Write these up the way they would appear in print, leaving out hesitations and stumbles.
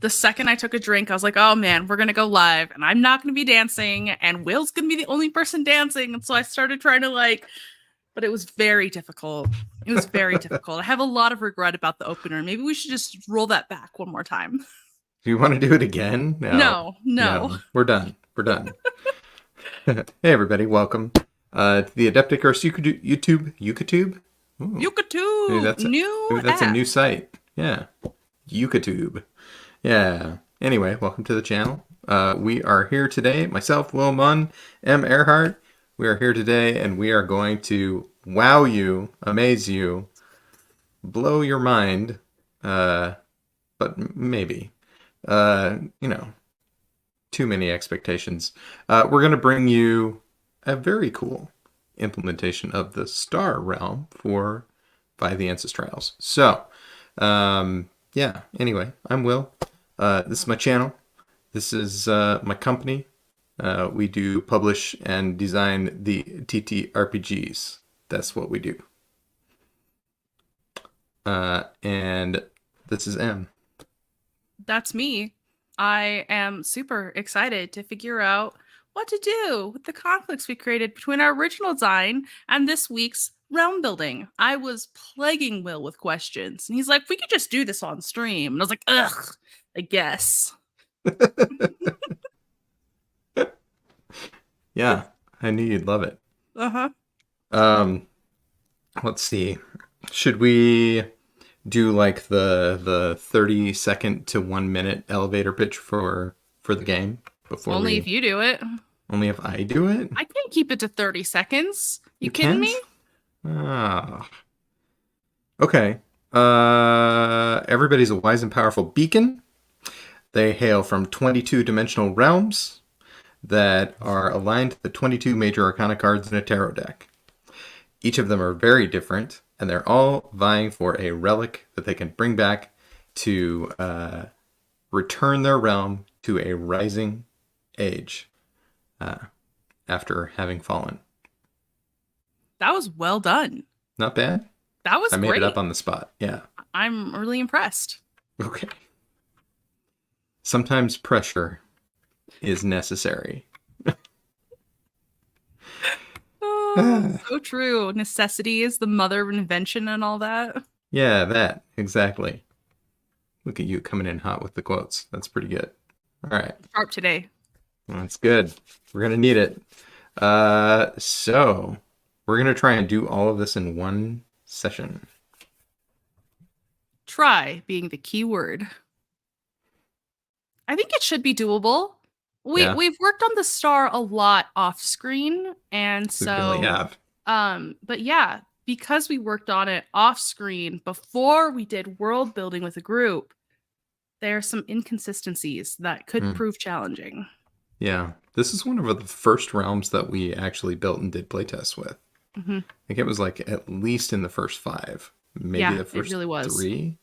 The second I took a drink, I was like, oh man, we're gonna go live and I'm not gonna be dancing and Will's gonna be the only person dancing. And so I started trying to but it was very difficult. It was very difficult. I have a lot of regret about the opener. Maybe we should just roll that back one more time. Do you want to do it again? No. We're done. We're done. Hey everybody, welcome to the Adept Icarus YouTube. Maybe YouTube, new that's a app. new site. Yeah. YouTube. Yeah. Anyway, welcome to the channel. We are here today. Myself, Will Munn, M. Earhart. We are here today and we are going to wow you, amaze you, blow your mind, but maybe. Too many expectations. We're going to bring you a very cool implementation of the star realm by the Ancestrals. So, anyway, I'm Will. This is my channel. This is my company. We do publish and design the TTRPGs. That's what we do. And this is M. That's me. I am super excited to figure out what to do with the conflicts we created between our original design and this week's realm building. I was plaguing Will with questions, and he's like, we could just do this on stream. And I was like, ugh, I guess. Yeah, I knew you'd love it. Uh-huh. Let's see. Should we do like the 30-second to 1 minute elevator pitch for the game before Only if you do it. Only if I do it? I can't keep it to 30 seconds. You kidding can't? me? Ah. Okay. Everybody's a wise and powerful beacon. They hail from 22 dimensional realms that are aligned to the 22 major arcana cards in a tarot deck. Each of them are very different, and they're all vying for a relic that they can bring back to return their realm to a rising age after having fallen. That was well done. Not bad? That was I made great. it up on the spot. Yeah. I'm really impressed. Okay. Sometimes pressure is necessary. Oh, so true. Necessity is the mother of invention and all that. Yeah, that. Exactly. Look at you coming in hot with the quotes. That's pretty good. All right. Sharp today. That's good. We're going to need it. So we're going to try and do all of this in one session. Try being the key word. I think it should be doable. We've worked on the star a lot off screen, and so we really have. But yeah, because we worked on it off screen before we did world building with a group, there are some inconsistencies that could prove challenging. Yeah, this is one of the first realms that we actually built and did playtests with. Mm-hmm. I think it was like at least in the first 5, maybe the first it really was. 3.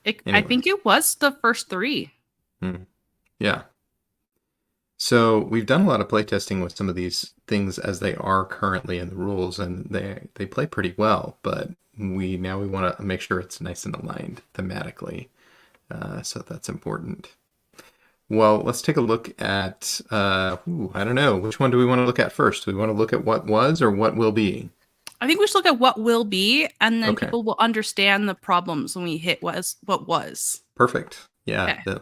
Anyway. I think it was the first 3. Yeah. So we've done a lot of playtesting with some of these things as they are currently in the rules, and they play pretty well. But we want to make sure it's nice and aligned thematically, so that's important. Well, let's take a look at. I don't know, which one do we want to look at first? Do we want to look at what was or what will be? I think we should look at what will be, and then people will understand the problems when we hit what was. Perfect. Yeah. Okay.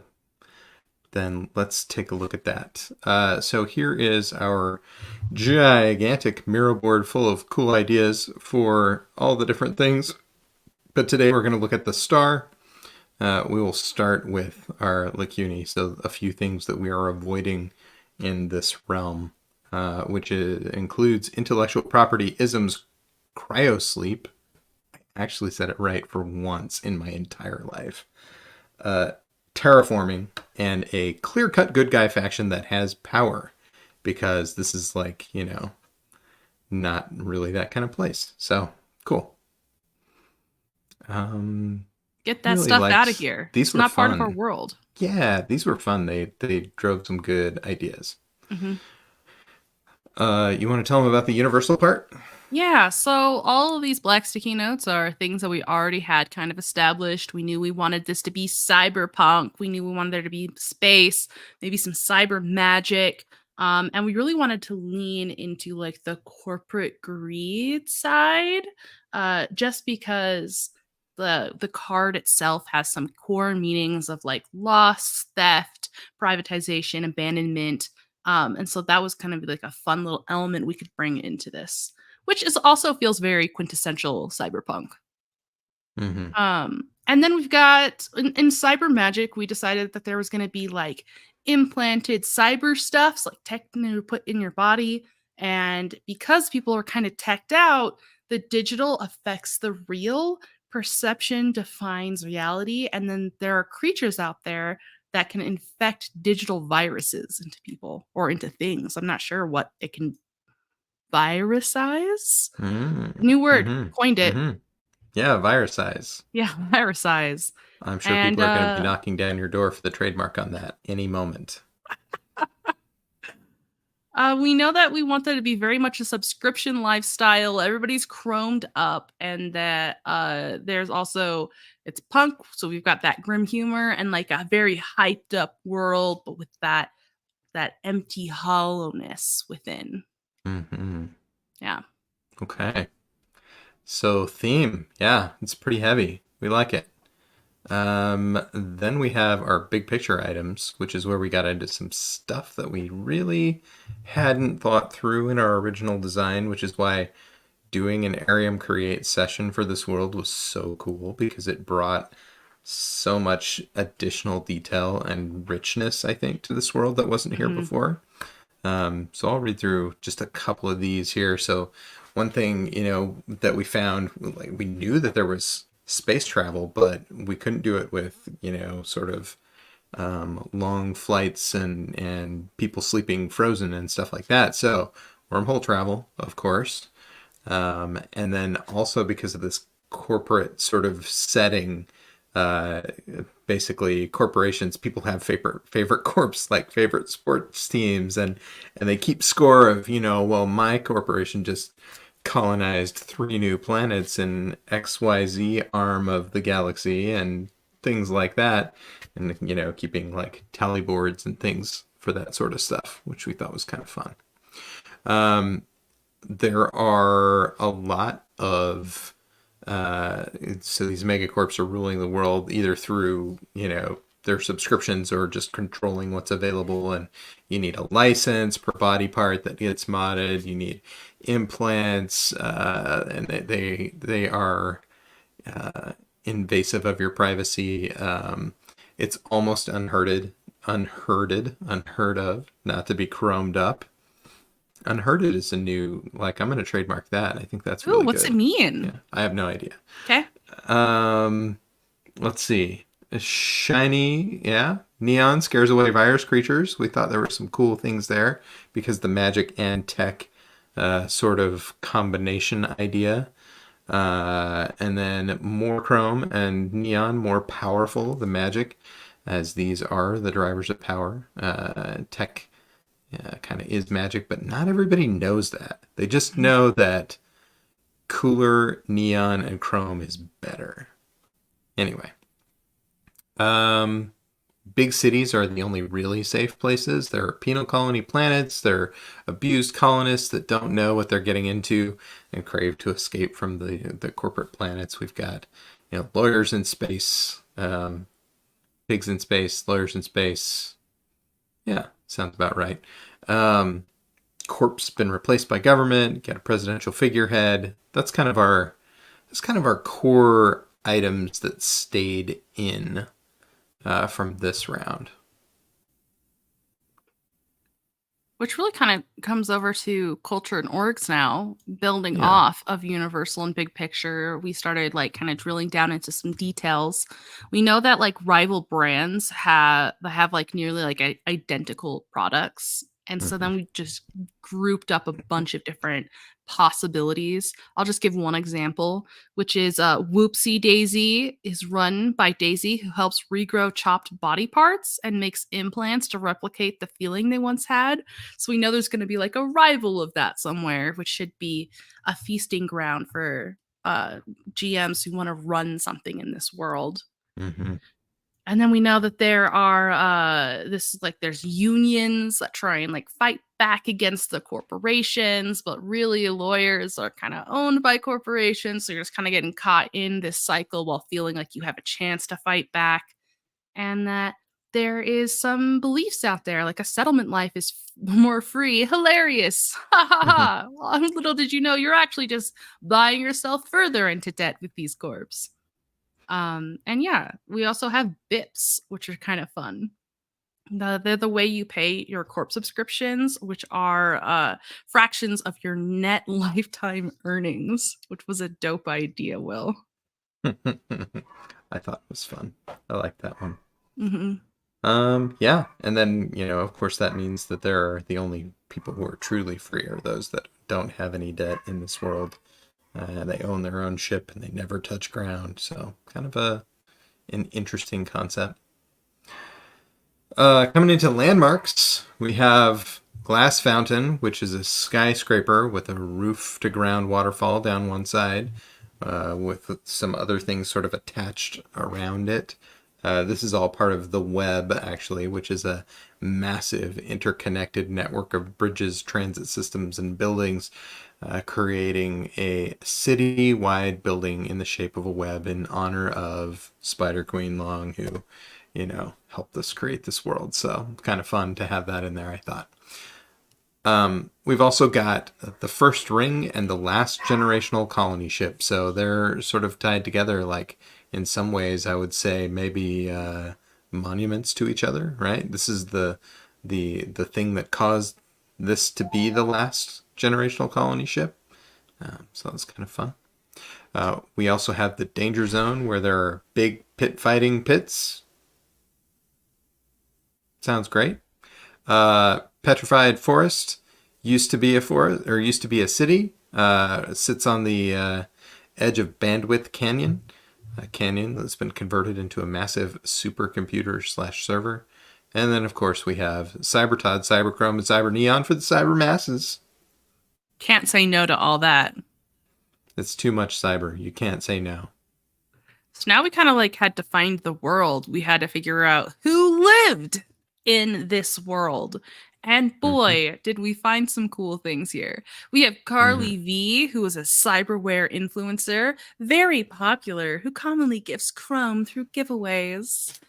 Then let's take a look at that. So here is our gigantic Miro board full of cool ideas for all the different things. But today we're going to look at the star. We will start with our Lacuni. So a few things that we are avoiding in this realm, which includes intellectual property isms, cryosleep. I actually said it right for once in my entire life. Terraforming, and a clear-cut good guy faction that has power, because this is like, not really that kind of place. So, cool. Get that stuff out of here. These were not fun. Part of our world. Yeah, these were fun. They drove some good ideas. Mm-hmm. You want to tell them about the universal part? Yeah, so all of these black sticky notes are things that we already had kind of established. We knew we wanted this to be cyberpunk. We knew we wanted there to be space, maybe some cyber magic. And we really wanted to lean into like the corporate greed side, just because the card itself has some core meanings of like loss, theft, privatization, abandonment. And so that was kind of like a fun little element we could bring into this, which is also feels very quintessential cyberpunk. Hmm. And then we've got in cyber magic, we decided that there was going to be like implanted cyber stuffs, like tech to put in your body. And because people are kind of teched out, the digital affects the real. Perception defines reality. And then there are creatures out there that can infect digital viruses into people or into things. I'm not sure what it can virusize. Mm-hmm. New word, coined Mm-hmm. it. Mm-hmm. Yeah, virus size. Yeah, virusize. I'm sure And people are going to be knocking down your door for the trademark on that any moment. we know that we want that to be very much a subscription lifestyle. Everybody's chromed up, and that there's also it's punk, so we've got that grim humor and like a very hyped up world, but with that empty hollowness within. Mm-hmm. Yeah. Okay. So theme, yeah, it's pretty heavy. We like it. Then we have our big picture items, which is where we got into some stuff that we really hadn't thought through in our original design, which is why doing an Arium Create session for this world was so cool because it brought so much additional detail and richness, I think, to this world that wasn't here Mhm. before. So I'll read through just a couple of these here. So one thing, that we found, like we knew that there was space travel, but we couldn't do it with, sort of long flights and people sleeping frozen and stuff like that. So wormhole travel, of course. And then also because of this corporate sort of setting, uh, basically corporations, people have favorite corps, like favorite sports teams, and they keep score of, well, my corporation just colonized 3 new planets in XYZ arm of the galaxy and things like that, and keeping like tally boards and things for that sort of stuff, which we thought was kind of fun. There are a lot of so these megacorps are ruling the world either through their subscriptions or just controlling what's available, and you need a license per body part that gets modded. You need implants, and they are invasive of your privacy. It's almost unheard of, not to be chromed up. Unhearded is a new, like, I'm going to trademark that. I think that's Ooh, really what's it good. mean? Yeah, I have no idea. Okay. Um, let's see. A shiny, yeah. Neon scares away virus creatures. We thought there were some cool things there because the magic and tech sort of combination idea. And then more chrome and neon, more powerful, the magic, as these are the drivers of power. Tech kind of is magic, but not everybody knows that. They just know that cooler neon and chrome is better. Anyway, um, big cities are the only really safe places. There are penal colony planets. There are abused colonists that don't know what they're getting into and crave to escape from the corporate planets. We've got lawyers in space, pigs in space, lawyers in space. Yeah, sounds about right. Um, Corp's been replaced by government. Got a presidential figurehead. That's kind of our core items that stayed in from this round. Which really kind of comes over to culture and orgs now, building Yeah. off of Universal and Big Picture. We started like kind of drilling down into some details. We know that like rival brands have like nearly like identical products. And so Mhm. then we just grouped up a bunch of different possibilities. I'll just give one example, which is Whoopsie Daisy is run by Daisy, who helps regrow chopped body parts and makes implants to replicate the feeling they once had. So we know there's going to be like a rival of that somewhere, which should be a feasting ground for GMs who want to run something in this world. Mhm. And then we know that there are there's unions that try and like fight back against the corporations, but really lawyers are kind of owned by corporations, so you're just kind of getting caught in this cycle while feeling like you have a chance to fight back. And that there is some beliefs out there like a settlement life is more free. Hilarious. Ha ha Mhm. ha. Well, little did you know you're actually just buying yourself further into debt with these corps. And yeah, we also have BIPs, which are kind of fun. They're the way you pay your corp subscriptions, which are fractions of your net lifetime earnings, which was a dope idea, Will. I thought it was fun. I like that one. Hmm. Yeah, and then, of course, that means that there are the only people who are truly free are those that don't have any debt in this world. They own their own ship and they never touch ground. So, kind of an interesting concept. Coming into landmarks, we have Glass Fountain, which is a skyscraper with a roof to ground waterfall down one side, with some other things sort of attached around it. This is all part of the web, actually, which is a massive interconnected network of bridges, transit systems, and buildings, creating a city-wide building in the shape of a web in honor of Spider Queen Long, who, helped us create this world. So kind of fun to have that in there, I thought. We've also got the first ring and the last generational colony ship. So they're sort of tied together, like in some ways, I would say maybe monuments to each other, right? This is the thing that caused this to be the last generational colony ship. So that's kind of fun. We also have the danger zone where there are big pit fighting pits. Sounds great. Petrified Forest used to be a forest or used to be a city. Sits on the edge of Bandwidth Canyon, a canyon that's been converted into a massive supercomputer slash server. And then, of course, we have Cybertod, Cyberchrome, and Cyber Neon for the cyber masses. Can't say no to all that. It's too much cyber. You can't say no. So now we kind of like had to find the world. We had to figure out who lived in this world. And Mm-hmm. boy, did we find some cool things here. We have Mm-hmm. Carly V, who is a cyberware influencer, very popular, who commonly gifts Chrome through giveaways.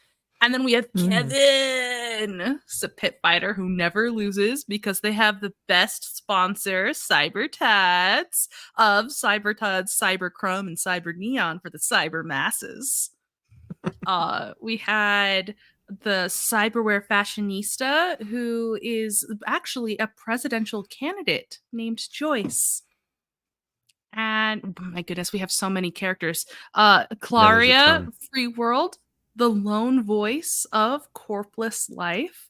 And then we have Mm-hmm. Kevin, a pit fighter who never loses because they have the best sponsor, CyberTads, of CyberTads, Cyberchrome, and Cyber Neon for the cyber masses. We had the cyberware fashionista who is actually a presidential candidate named Joyce. And oh my goodness, we have so many characters. That is a Claria, ton. Free World, the lone voice of corpless life.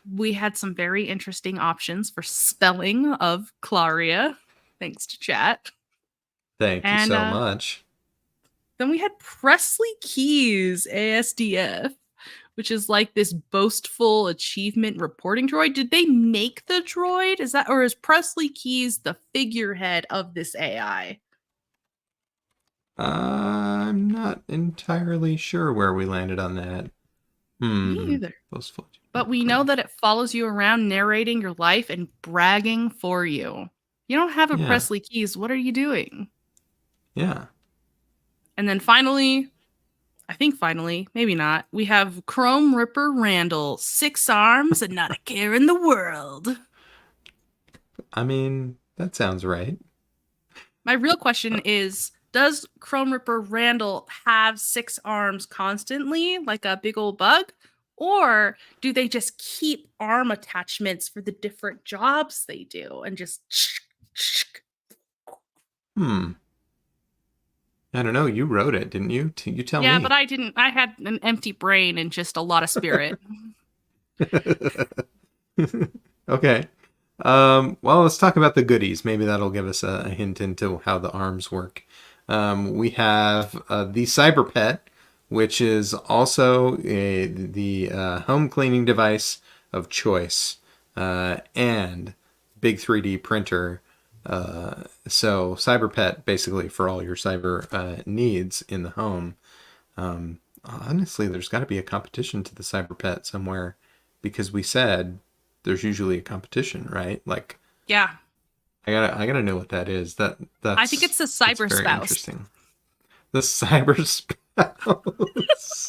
We had some very interesting options for spelling of Claria, thanks to chat. Thank you And so much. then we had Presley Keys, ASDF, which is like this boastful achievement reporting droid. Did they make the droid? Is that, or is Presley Keys the figurehead of this AI? I'm not entirely sure where we landed on that. Me Hmm. either. Boastful But we know droid. that it follows you around narrating your life and bragging for you. You don't have a Yeah. Presley Keys. What are you doing? Yeah. And then finally, I think finally, maybe not, we have Chrome Ripper Randall, 6 arms and not a care in the world. I mean, that sounds right. My real question is, does Chrome Ripper Randall have 6 arms constantly, like a big old bug? Or do they just keep arm attachments for the different jobs they do and just. Hmm. I don't know. You wrote it, didn't you? You tell Yeah, but me. I didn't. I had an empty brain and just a lot of spirit. Okay. Well, let's talk about the goodies. Maybe that'll give us a hint into how the arms work. We have the Cyber Pet, which is also the home cleaning device of choice, and big 3D printer. So Cyber Pet basically for all your cyber needs in the home. Honestly, there's got to be a competition to the Cyber Pet somewhere because we said there's usually a competition, right? Like Yeah. I gotta know what that is. I think it's a That's cyber very spouse. interesting. The cyber spouse.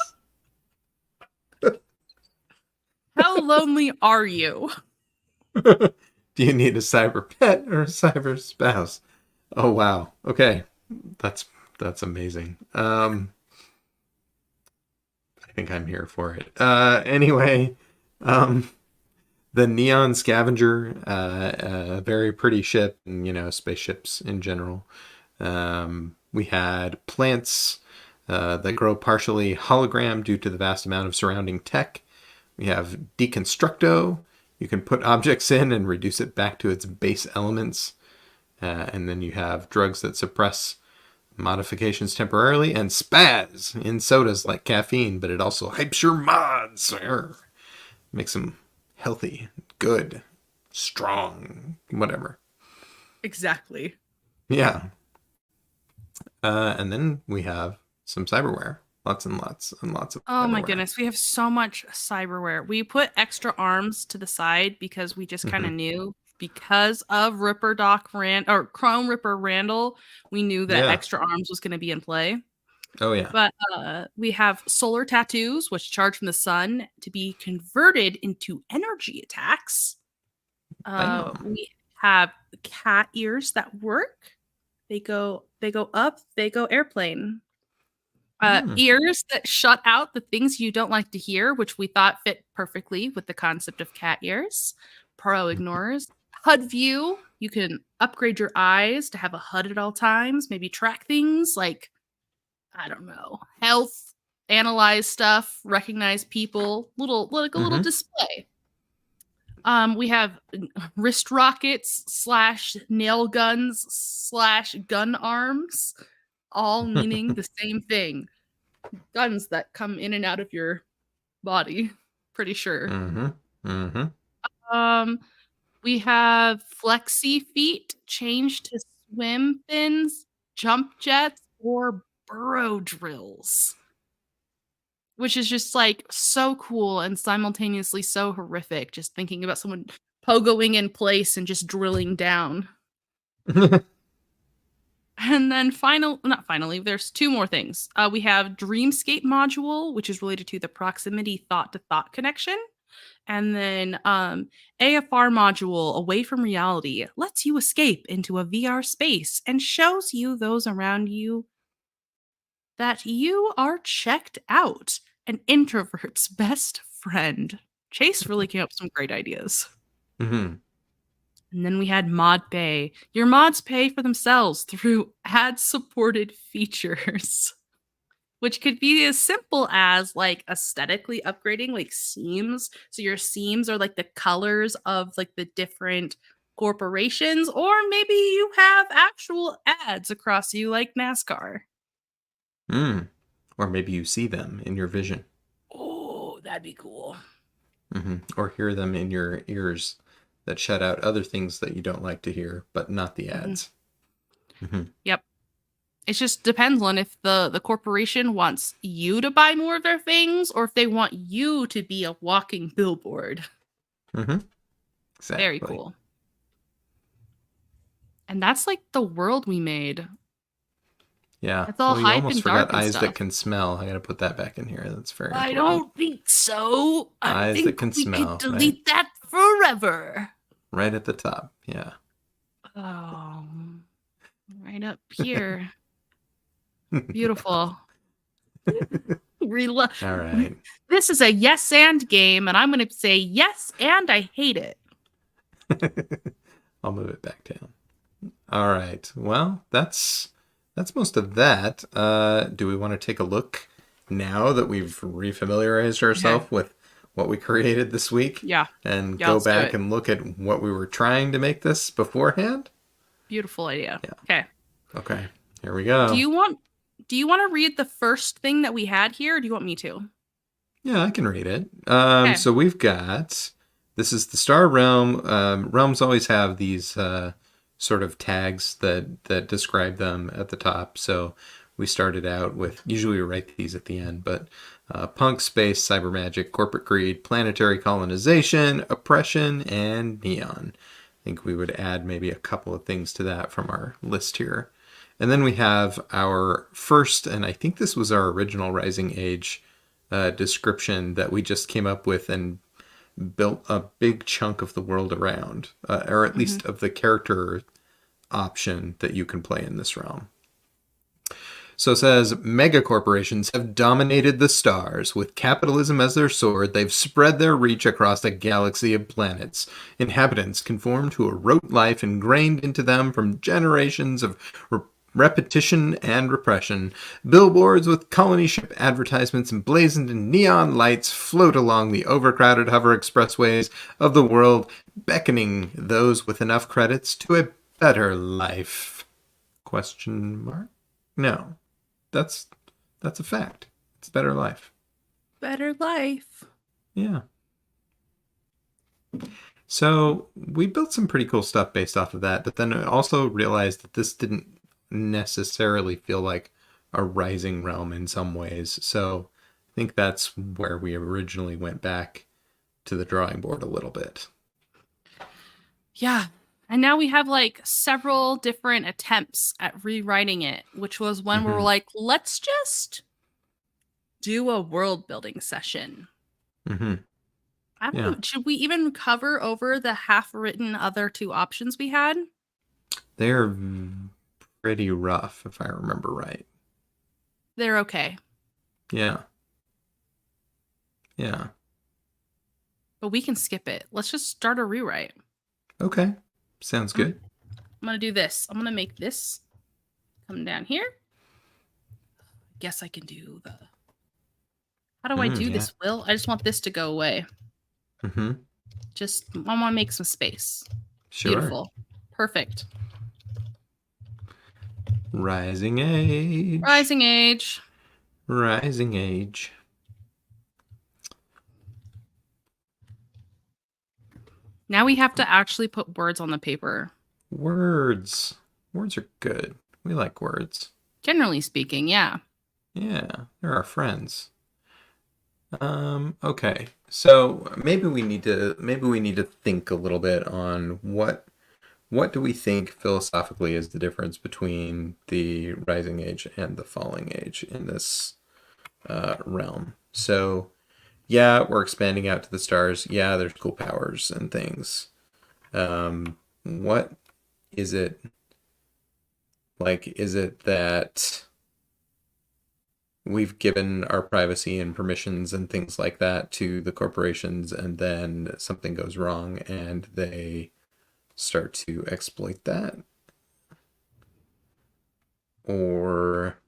How lonely are you? Do you need a cyber pet or a cyber spouse? Oh wow. Okay. That's that's amazing. I think I'm here for it. Anyway, um the Neon Scavenger, a very pretty ship, and spaceships in general. We had plants that grow partially hologram due to the vast amount of surrounding tech. We have Deconstructo. You can put objects in and reduce it back to its base elements. And then you have drugs that suppress modifications temporarily, and spaz in sodas like caffeine, but it also hypes your mods. Makes them healthy, good, strong, whatever. Exactly. Yeah. And then we have some cyberware. Lots and lots and lots of Oh my cyberware. goodness, we have so much cyberware. We put extra arms to the side because we just kind Hmm. of knew because of Ripper Doc Rand or Chrome Ripper Randall, we knew that Yeah. extra arms was going to be in play. Oh, yeah. But we have solar tattoos, which charge from the sun to be converted into energy attacks. Bam. We have cat ears that work. They go up, they go airplane. Mm. Ears that shut out the things you don't like to hear, which we thought fit perfectly with the concept of cat ears. Pro ignores. HUD view. You can upgrade your eyes to have a HUD at all times, maybe track things like, I don't know, health, analyze stuff, recognize people, like a little Mm-hmm. display. We have wrist rockets slash nail guns slash gun arms, all meaning the same thing. Guns that come in and out of your body, pretty sure. Mm-hmm. Mm-hmm. Um, we have flexi feet changed to swim fins, jump jets, or burrow drills, which is just like so cool and simultaneously so horrific. Just thinking about someone pogoing in place and just drilling down. And then not finally, there's two more things. We have Dreamscape module, which is related to the proximity thought to thought connection. And then AFR module, away from reality, lets you escape into a VR space and shows you those around you that you are checked out. An introvert's best friend. Chase really came up with some great ideas. Mm-hmm. And then we had Mod Pay. Your mods pay for themselves through ad supported features, which could be as simple as like aesthetically upgrading like seams. So your seams are like the colors of like the different corporations, or maybe you have actual ads across you like NASCAR. Mm. Or maybe you see them in your vision. Oh, that'd be cool. Mm-hmm. Or hear them in your ears that shut out other things that you don't like to hear, but not the Mhm. ads. Mm-hmm. Yep. It just depends on if the corporation wants you to buy more of their things or if they want you to be a walking billboard. Mm-hmm. Very Exactly. cool. And that's like the world we made. Yeah. It's all Well, you hype almost and dark forgot and eyes that stuff. can smell. I gotta put that back in here. That's very I important. don't think so. I Eyes that think can we could smell, right? delete that forever. Right at the top. Yeah. Oh, right up here. Beautiful. All right. This is a yes and game, and I'm going to say yes and I hate it. I'll move it back down. All right. Well, that's most of that. Do we want to take a look now that we've refamiliarized Okay. ourselves with what we created this week Yeah. and Yeah, go let's do back it. and look at what we were trying to make this beforehand? Beautiful idea. Yeah. Okay. Okay. Here we Do go. you want do you want to read the first thing that we had here, or do you want me to? Yeah, I can read it. Okay. So we've got this is the Star Realm. Realms always have these sort of tags that describe them at the top. So we started out with usually we write these at the end, but punk, space, cyber magic, corporate greed, planetary colonization, oppression, and neon. I think we would add maybe a couple of things to that from our list here. And then we have our first, and I think this was our original Rising Age description that we just came up with and built a big chunk of the world around, or at Hmm. least of the character option that you can play in this realm. So it says mega corporations have dominated the stars. With capitalism as their sword, they've spread their reach across a galaxy of planets. Inhabitants conform to a rote life ingrained into them from generations of repetition and repression. Billboards with colony ship advertisements emblazoned in neon lights float along the overcrowded hover expressways of the world, beckoning those with enough credits to a better life. Question mark? No. That's that's a fact. It's a better life. Better life. Yeah. So we built some pretty cool stuff based off of that, but then I also realized that this didn't necessarily feel like a rising realm in some ways. So I think that's where we originally went back to the drawing board a little bit. Yeah. And now we have like several different attempts at rewriting it, which was when we were Mm-hmm. like, let's just do a world building session. Mm-hmm. I don't Yeah. even, should we even cover over the half written other two options we had? They're pretty rough, if I remember right. They're okay, Yeah. Yeah. but we can skip it. Let's just start a rewrite. Okay. Sounds I'm, good. I'm gonna do this. I'm gonna make this come down here. Guess I can do the. How do I do Yeah. this, Will? I just want this to go away. Mm-hmm. Just, I want to make some space. Sure. Beautiful. Perfect. Rising age. Rising age. Rising age. Now we have to actually put words on the paper. Words. Words are good. We like words. Generally speaking, yeah. Yeah, they're our friends. Okay. So maybe we need to think a little bit on what do we think philosophically is the difference between the rising age and the falling age in this realm. So yeah, we're expanding out to the stars. Yeah, there's cool powers and things. What is it like? Is it that we've given our privacy and permissions and things like that to the corporations, and then something goes wrong and they start to exploit that? Or,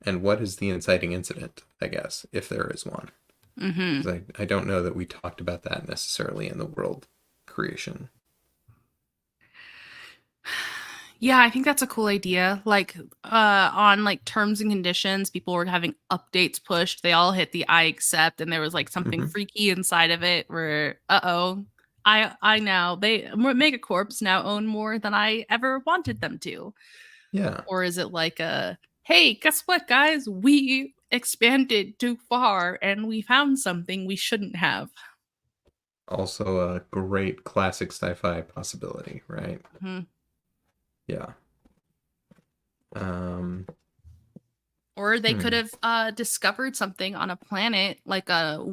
and what is the inciting incident, I guess, if there is one? Mm-hmm. Because I don't know that we talked about that necessarily in the world creation. Yeah, I think that's a cool idea. Like on like terms and conditions, people were having updates pushed. They all hit the I accept and there was like something Hmm. freaky inside of it where uh-oh. I now they Megacorps now own more than I ever wanted them to. Yeah. Or is it like a hey, guess what guys? We expanded too far and we found something we shouldn't have. Also a great classic sci-fi possibility, right? Mhm. Yeah. Um, Or they could hmm. have discovered something on a planet like a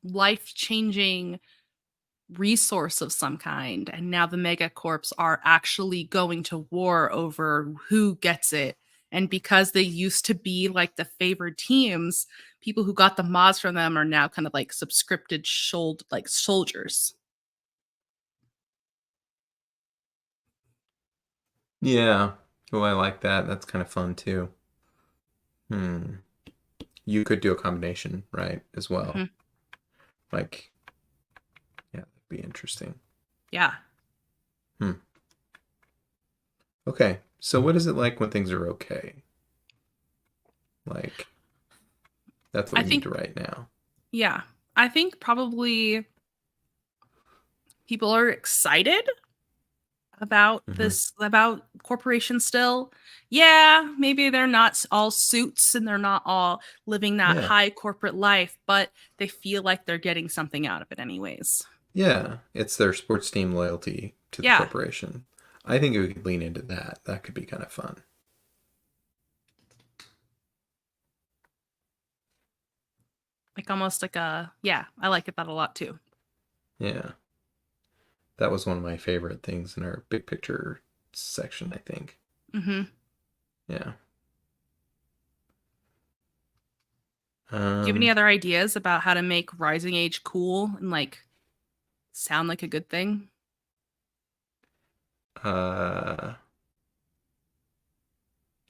life-changing resource of some kind, and now the megacorps are actually going to war over who gets it. And because they used to be like the favored teams, people who got the mods from them are now kind of like subscripted like soldiers. Yeah. Oh, I like that. That's kind of fun too. Hmm. You could do a combination, right, as well. Mhm. Like, yeah, that'd be interesting. Yeah. Hmm. Okay. So what is it like when things are okay? Like, that's what I we need think, to write now. yeah. I think probably people are excited about Hmm. this, about corporations still. Yeah, maybe they're not all suits and they're not all living that Yeah. high corporate life, but they feel like they're getting something out of it anyways. Yeah. It's their sports team loyalty to the Yeah. corporation. I think we could lean into that. That could be kind of fun. Like almost like a, yeah, I like that a lot too. Yeah. That was one of my favorite things in our big picture section, I think. Mm-hmm. Yeah. Do you have any Um, other ideas about how to make rising age cool and like sound like a good thing? uh,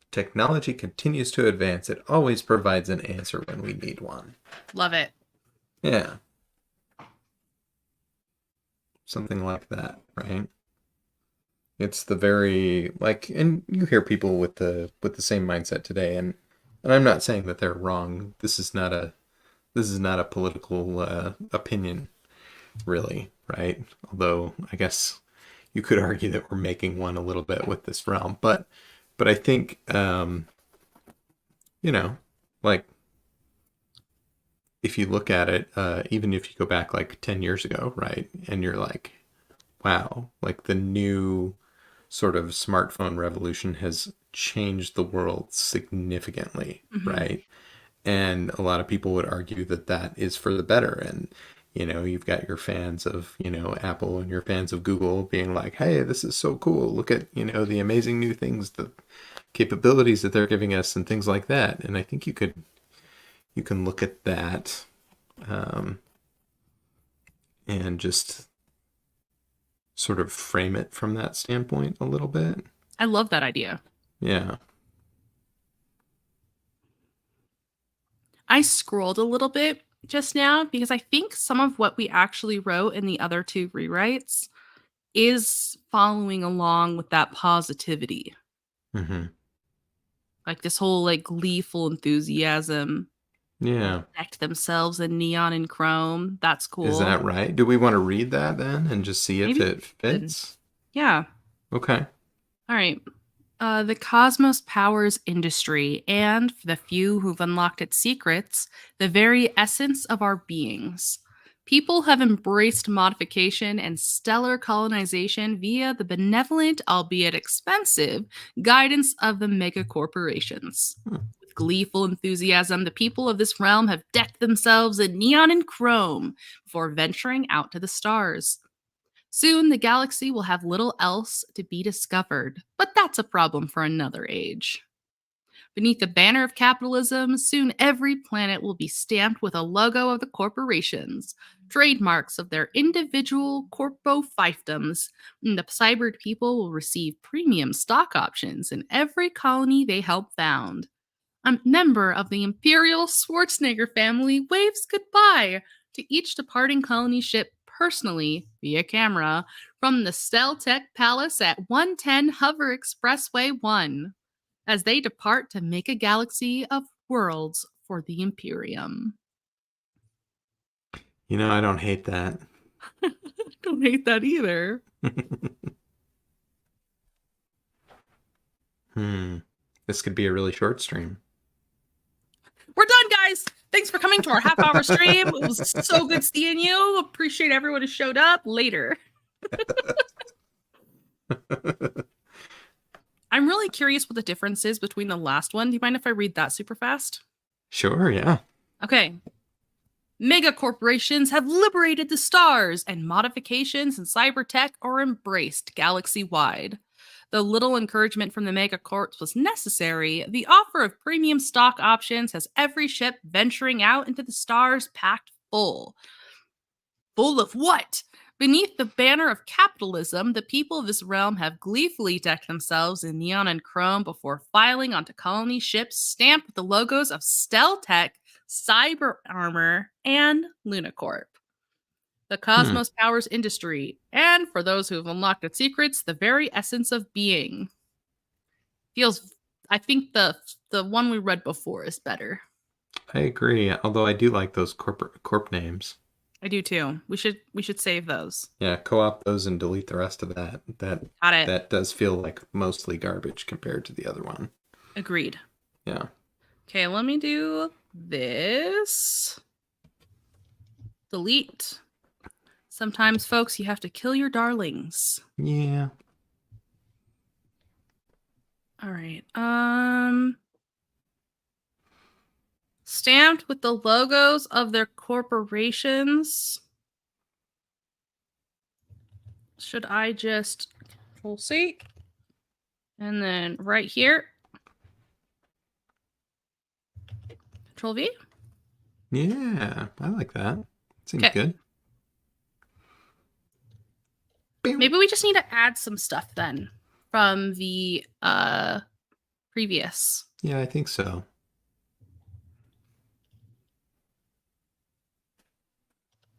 Technology continues to advance. It always provides an answer when we need one. Love it. Yeah. Something like that, right? It's the very like, and you hear people with the same mindset today, and I'm not saying that they're wrong. This is not a political opinion, really, right? Although I guess you could argue that we're making one a little bit with this realm, but I think you know, like if you look at it, even if you go back like 10 years ago, right, and you're like, wow, like the new sort of smartphone revolution has changed the world significantly, Hmm. right? And a lot of people would argue that that is for the better. And, you know, you've got your fans of, you know, Apple and your fans of Google being like, hey, this is so cool. Look at, you know, the amazing new things, the capabilities that they're giving us and things like that. And I think you can look at that um, and just sort of frame it from that standpoint a little bit. I love that idea. Yeah. I scrolled a little bit just now because I think some of what we actually wrote in the other two rewrites is following along with that positivity. Hmm. Like this whole like gleeful enthusiasm, Yeah. decked themselves in neon and chrome. That's Is cool. that right? Do we want to read that then and just see if Maybe it we should. fits? Yeah. Okay. All right. The cosmos powers industry, and for the few who've unlocked its secrets, the very essence of our beings. People have embraced modification and stellar colonization via the benevolent, albeit expensive, guidance of the megacorporations. Hmm. With gleeful enthusiasm, the people of this realm have decked themselves in neon and chrome before venturing out to the stars. Soon, the galaxy will have little else to be discovered, but that's a problem for another age. Beneath the banner of capitalism, soon every planet will be stamped with a logo of the corporations, trademarks of their individual corpo fiefdoms, and the cybered people will receive premium stock options in every colony they help found. A member of the Imperial Schwarzenegger family waves goodbye to each departing colony ship personally via camera from the Steltech Palace at 110 Hover Expressway 1 as they depart to make a galaxy of worlds for the Imperium. You know, I don't hate that. Don't hate that either. Hmm. This could be a really short stream. We're done, guys. Thanks for coming to our half-hour stream. It was so good seeing you. Appreciate everyone who showed up. Later. I'm really curious what the difference is between the last one. Do you mind if I read that super fast? Sure, yeah. Okay. Mega corporations have liberated the stars, and modifications in cyber tech are embraced galaxy wide. Though little encouragement from the megacorps was necessary, the offer of premium stock options has every ship venturing out into the stars packed full. Full of what? Beneath the banner of capitalism, the people of this realm have gleefully decked themselves in neon and chrome before filing onto colony ships stamped with the logos of Steltech, Cyber Armor, and Lunacorp. The Hmm. cosmos powers industry, and for those who have unlocked its secrets, the very essence of being. Feels I think the one we read before is better. I agree. Although I do like those corp names. I do too. We should save those. Yeah, co-op those and delete the rest of that. That Got it. that does feel like mostly garbage compared to the other one. Agreed. Yeah. Okay, let me do this. Delete. Sometimes, folks, you have to kill your darlings. Yeah. All right. Stamped with the logos of their corporations. Should I just Control C? And then right here, Control V? Yeah, I like that. Seems Okay. good. Maybe we just need to add some stuff then from the previous. Yeah, I think so.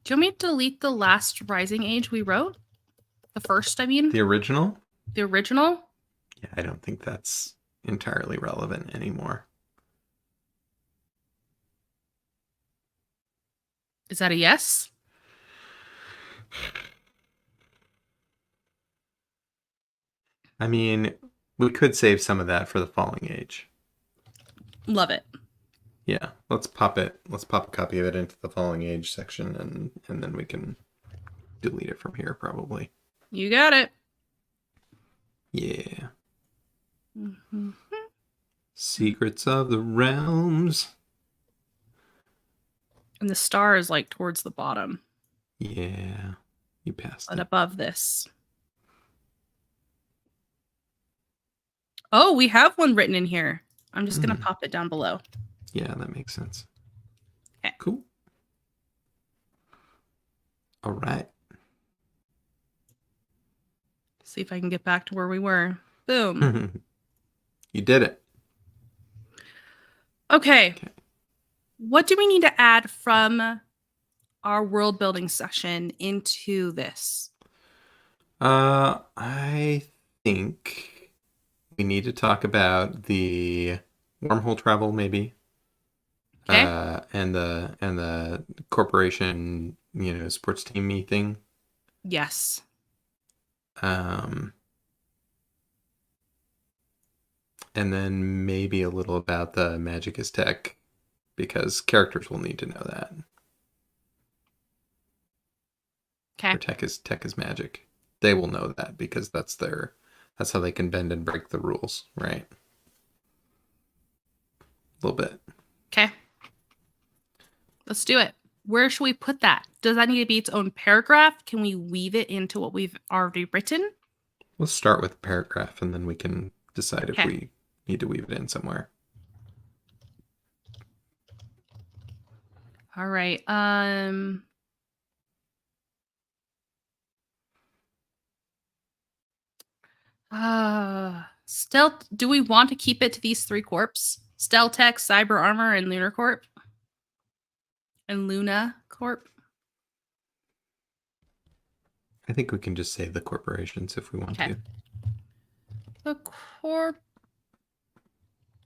Do you want me to delete the last Rising Age we wrote? The first, I mean? The original? The original? Yeah, I don't think that's entirely relevant anymore. Is that a yes? I mean, we could save some of that for the Falling Age. Love it. Yeah, let's pop it. Let's pop a copy of it into the Falling Age section, and then we can delete it from here probably. You got it. Yeah. Mm-hmm. Secrets of the Realms. And the star is like towards the bottom, Yeah, you passed but it. above this. Oh, we have one written in here. I'm just going to pop it down below. Yeah, that makes sense. Okay. Cool. All right. See if I can get back to where we were. Boom. You did it. Okay. What do we need to add from our world building session into this? I think we need to talk about the wormhole travel, maybe. Okay. And the corporation, sports team thing. Yes. And then maybe a little about the magic is tech, because characters will need to know that. Okay. Or tech is magic. They will know that because that's how they can bend and break the rules, right? A little bit. Okay. Let's do it. Where should we put that? Does that need to be its own paragraph? Can we weave it into what we've already written? Let's start with a paragraph and then we can decide if Okay. we need to weave it in somewhere. All right. Stealth. Do we want to keep it to these three corps? Stealth Tech, Cyber Armor, and Lunar Corp? And Luna Corp? I think we can just say the corporations if we want Okay. to. The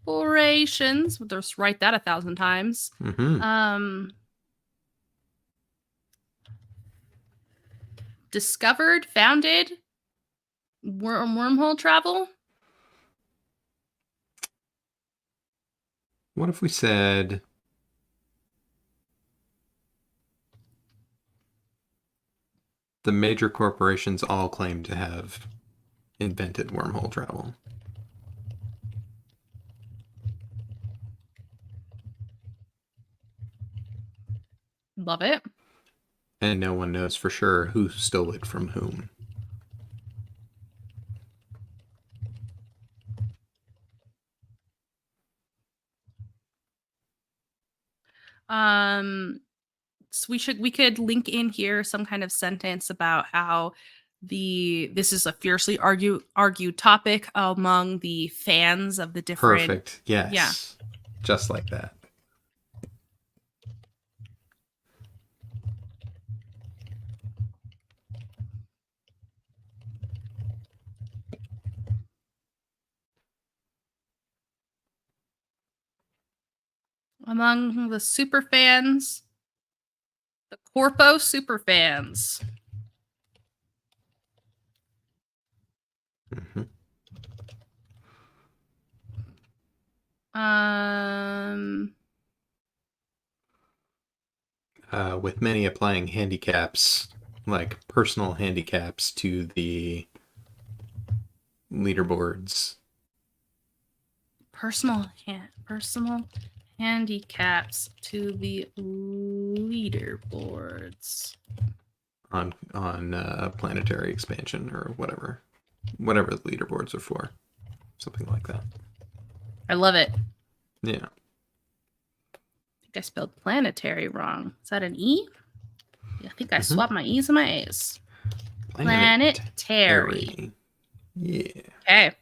corporations. We'll just write that 1,000 times. Mm-hmm. Discovered, founded, wormhole travel. What if we said the major corporations all claim to have invented wormhole travel? Love it. And no one knows for sure who stole it from whom. So we could link in here some kind of sentence about how this is a fiercely argued topic among the fans of the different. Perfect. Yes. Yeah. Just like that. Among the super fans, the Corpo super fans. Mm-hmm. With many applying handicaps, like personal handicaps, to the leaderboards. Personal handicaps to the leaderboards. On planetary expansion or whatever the leaderboards are for, something like that. I love it. Yeah. I think I spelled planetary wrong. Is that an E? I think I swapped my E's and my A's. Planetary. Yeah. Okay.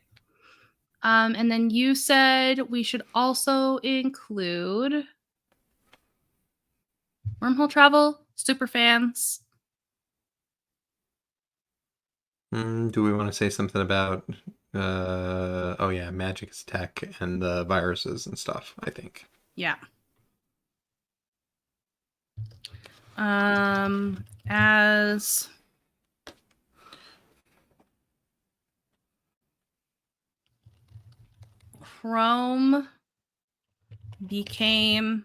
And then you said we should also include wormhole travel, super fans. Do we want to say something about oh yeah, magic is tech and the viruses and stuff, I think. Yeah. As Chrome became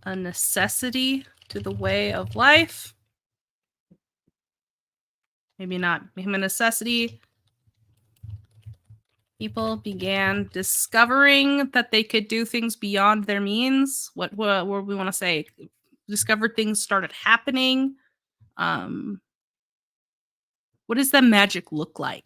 a necessity to the way of life. Maybe not became a necessity. People began discovering that they could do things beyond their means. What we want to say? Discovered things started happening. What does the magic look like?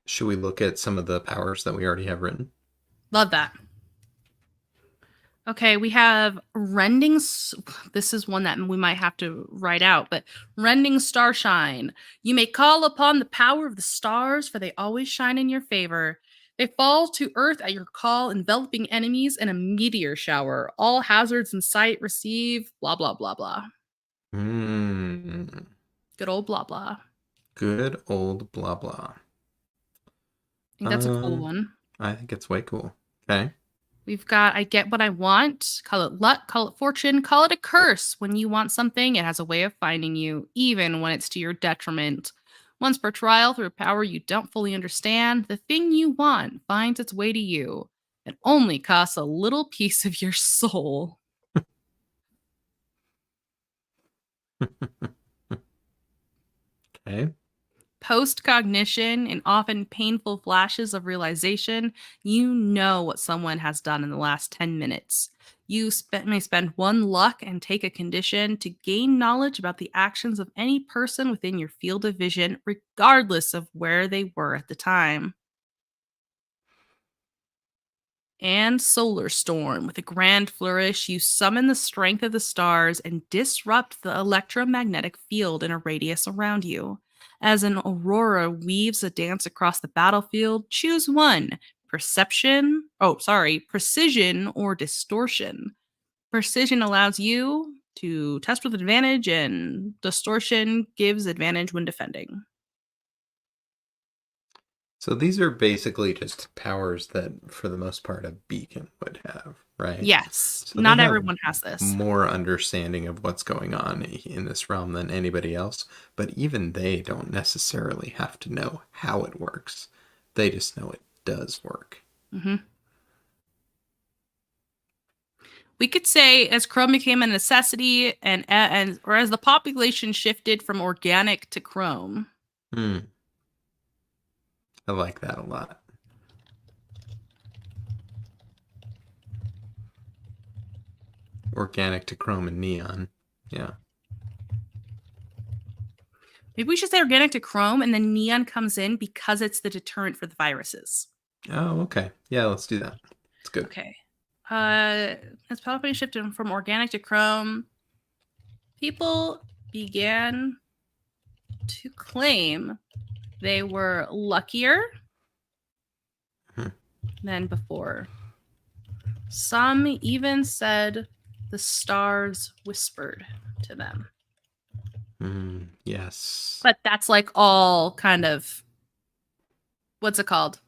Should we look at some of the powers that we already have written? Love that. Okay, we have Rending. This is one that we might have to write out, but Rending Starshine. You may call upon the power of the stars, for they always shine in your favor. They fall to earth at your call, enveloping enemies in a meteor shower. All hazards in sight receive blah, blah, blah, blah. Mm. Good old blah, blah. Good old blah blah. I think that's a cool one. I think it's way cool. Okay. We've got I get what I want. Call it luck, call it fortune, call it a curse. When you want something, it has a way of finding you, even when it's to your detriment. Once per trial, through a power you don't fully understand, the thing you want finds its way to you. It only costs a little piece of your soul. Okay. Post cognition and often painful flashes of realization, you know what someone has done in the last 10 minutes. You may spend one luck and take a condition to gain knowledge about the actions of any person within your field of vision, regardless of where they were at the time. And Solar Storm. With a grand flourish, you summon the strength of the stars and disrupt the electromagnetic field in a radius around you. As an aurora weaves a dance across the battlefield, choose one. Precision or distortion. Precision allows you to test with advantage, and distortion gives advantage when defending. So these are basically just powers that, for the most part, a beacon would have, right? Yes, So they not have everyone has this. more understanding of what's going on in this realm than anybody else, but even they don't necessarily have to know how it works. They just know it does work. Mm-hmm. We could say as Chrome became a necessity and or as the population shifted from organic to Chrome. I like that a lot. Organic to chrome and neon. Yeah. Maybe we should say organic to Chrome and then neon comes in because it's the deterrent for the viruses. Oh, okay. Yeah, let's do that. It's good. Okay. As population shifted from organic to Chrome, people began to claim they were luckier than before. Some even said The stars whispered to them. Yes. But that's like all kind of, what's it called?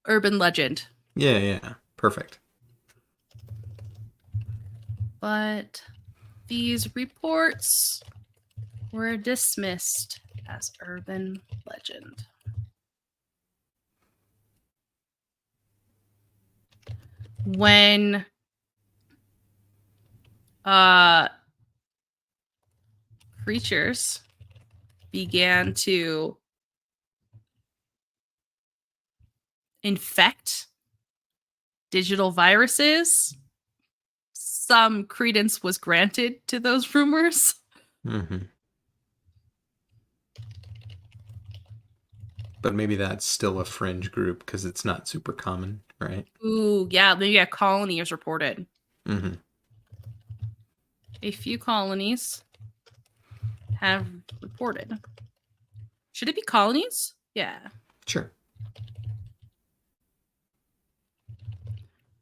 Urban legend. Yeah. Perfect. But these reports were dismissed as urban legend. When creatures began to infect digital viruses, some credence was granted to those rumors. Mm-hmm. But maybe that's still a fringe group because it's not super common, right? Ooh, yeah, maybe a colony is reported. Mm-hmm. A few colonies have reported. Should it be colonies? Yeah. Sure.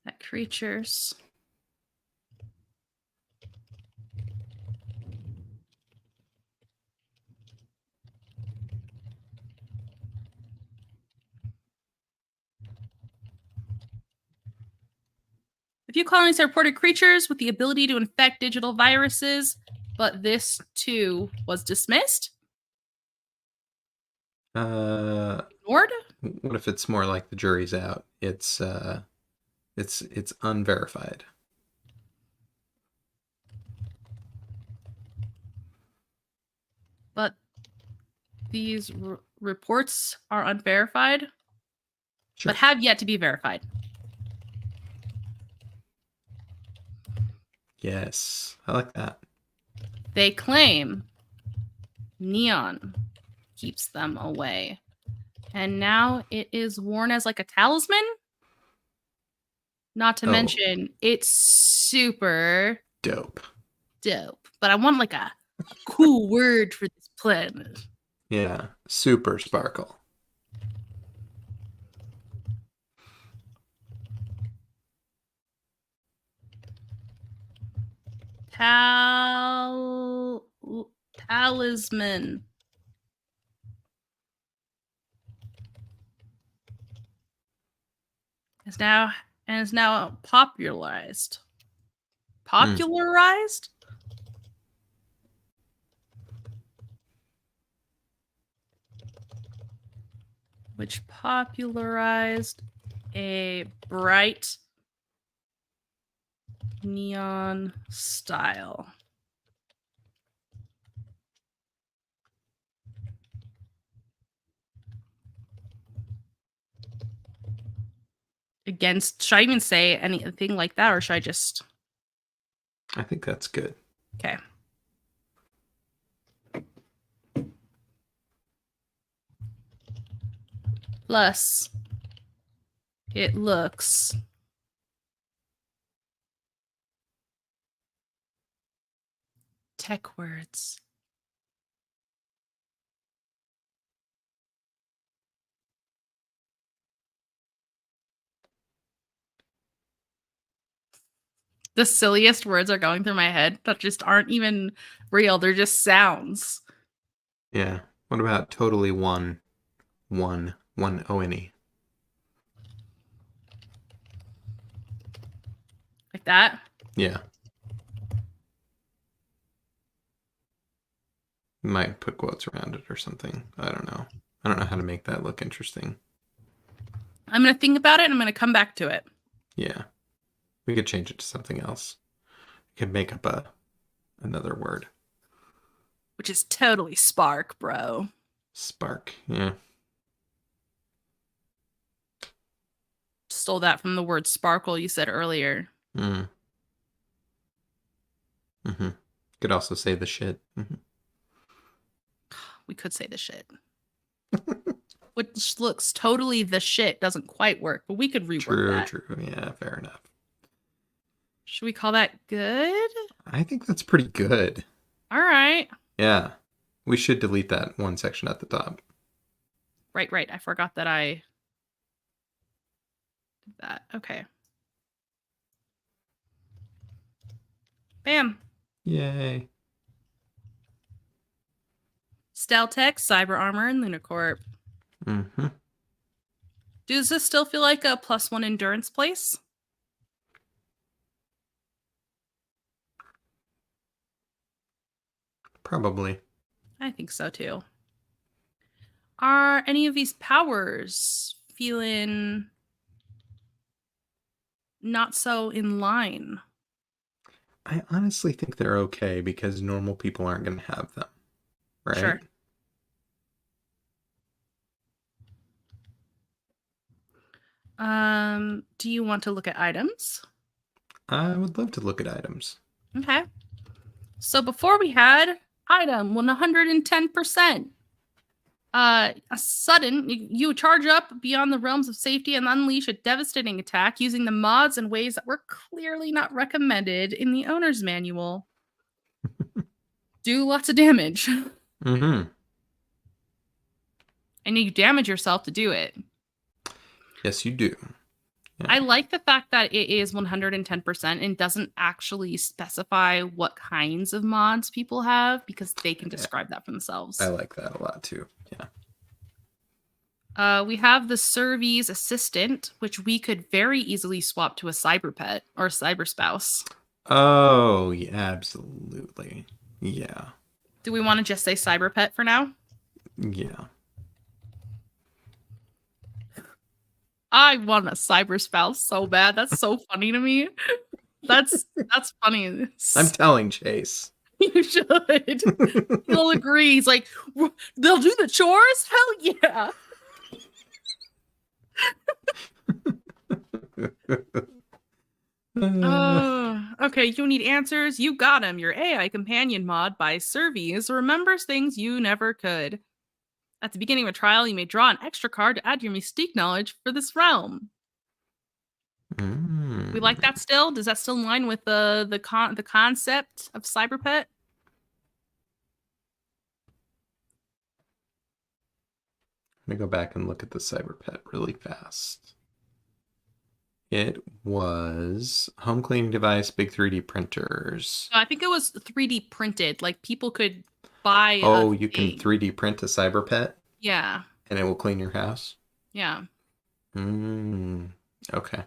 That creatures A few colonies have reported creatures with the ability to infect digital viruses, but this too was dismissed. Ignored. What if it's more like the jury's out? It's unverified. But these reports are unverified, Sure. but have yet to be verified. Yes, I like that. They claim neon keeps them away. And now it is worn as like a talisman. Not to mention, it's super Dope. dope. But I want like a cool word for this planet. Yeah, super sparkle. Talisman. Is now popularized. Popularized? Which popularized a bright neon style. Against, should I even say anything like that, or should I just? I think that's good. Okay. Plus, it looks tech words. The silliest words are going through my head that just aren't even real. They're just sounds. Yeah. What about totally one O-N-E? Like that. Yeah. Might put quotes around it or something. I don't know. I don't know how to make that look interesting. I'm going to think about it and I'm going to come back to it. Yeah. We could change it to something else. We could make up another word. Which is totally spark, bro. Spark. Yeah. Stole that from the word sparkle you said earlier. Mm. Mm-hmm. Could also say the shit. Mm-hmm. We could say the shit. Which looks totally the shit. Doesn't quite work, but we could rework that. True. Yeah, fair enough. Should we call that good? I think that's pretty good. All right. Yeah. We should delete that one section at the top. Right. I forgot that I did that. Okay. Bam. Yay. Steltech, Cyber Armor, and Lunacorp. Mm-hmm. Does this still feel like a +1 endurance place? Probably. I think so too. Are any of these powers feeling not so in line? I honestly think they're okay because normal people aren't going to have them, right? Sure. Do you want to look at items? I would love to look at items. Okay. So before we had item 110%. A sudden, you charge up beyond the realms of safety and unleash a devastating attack using the mods in ways that were clearly not recommended in the owner's manual. Do lots of damage. Mm-hmm. And you damage yourself to do it. Yes, you do. Yeah. I like the fact that it is 110% and doesn't actually specify what kinds of mods people have because they can Yeah. describe that for I themselves. like that a lot too. Yeah. We have the Survey's assistant, which we could very easily swap to a cyber pet or a cyber spouse. Oh, yeah, absolutely. Yeah. Do we want to just say cyber pet for now? Yeah. I want a cyber spouse so bad. That's so funny to me. That's funny. I'm telling Chase. You should. He'll agree. He's like, they'll do the chores? Hell yeah. Okay, you need answers. You got him. Your AI companion mod by Surveys remembers things you never could. At the beginning of a trial, you may draw an extra card to add to your mystique knowledge for this realm. We like that still? Does that still align with the concept of Cyberpet? Let me go back and look at the cyber pet really fast. It was home cleaning device, big 3D printers. I think it was 3D printed. Like people could buy a Oh, you can thing. 3D print a cyber pet Yeah, and it will clean your house? yeah. Okay.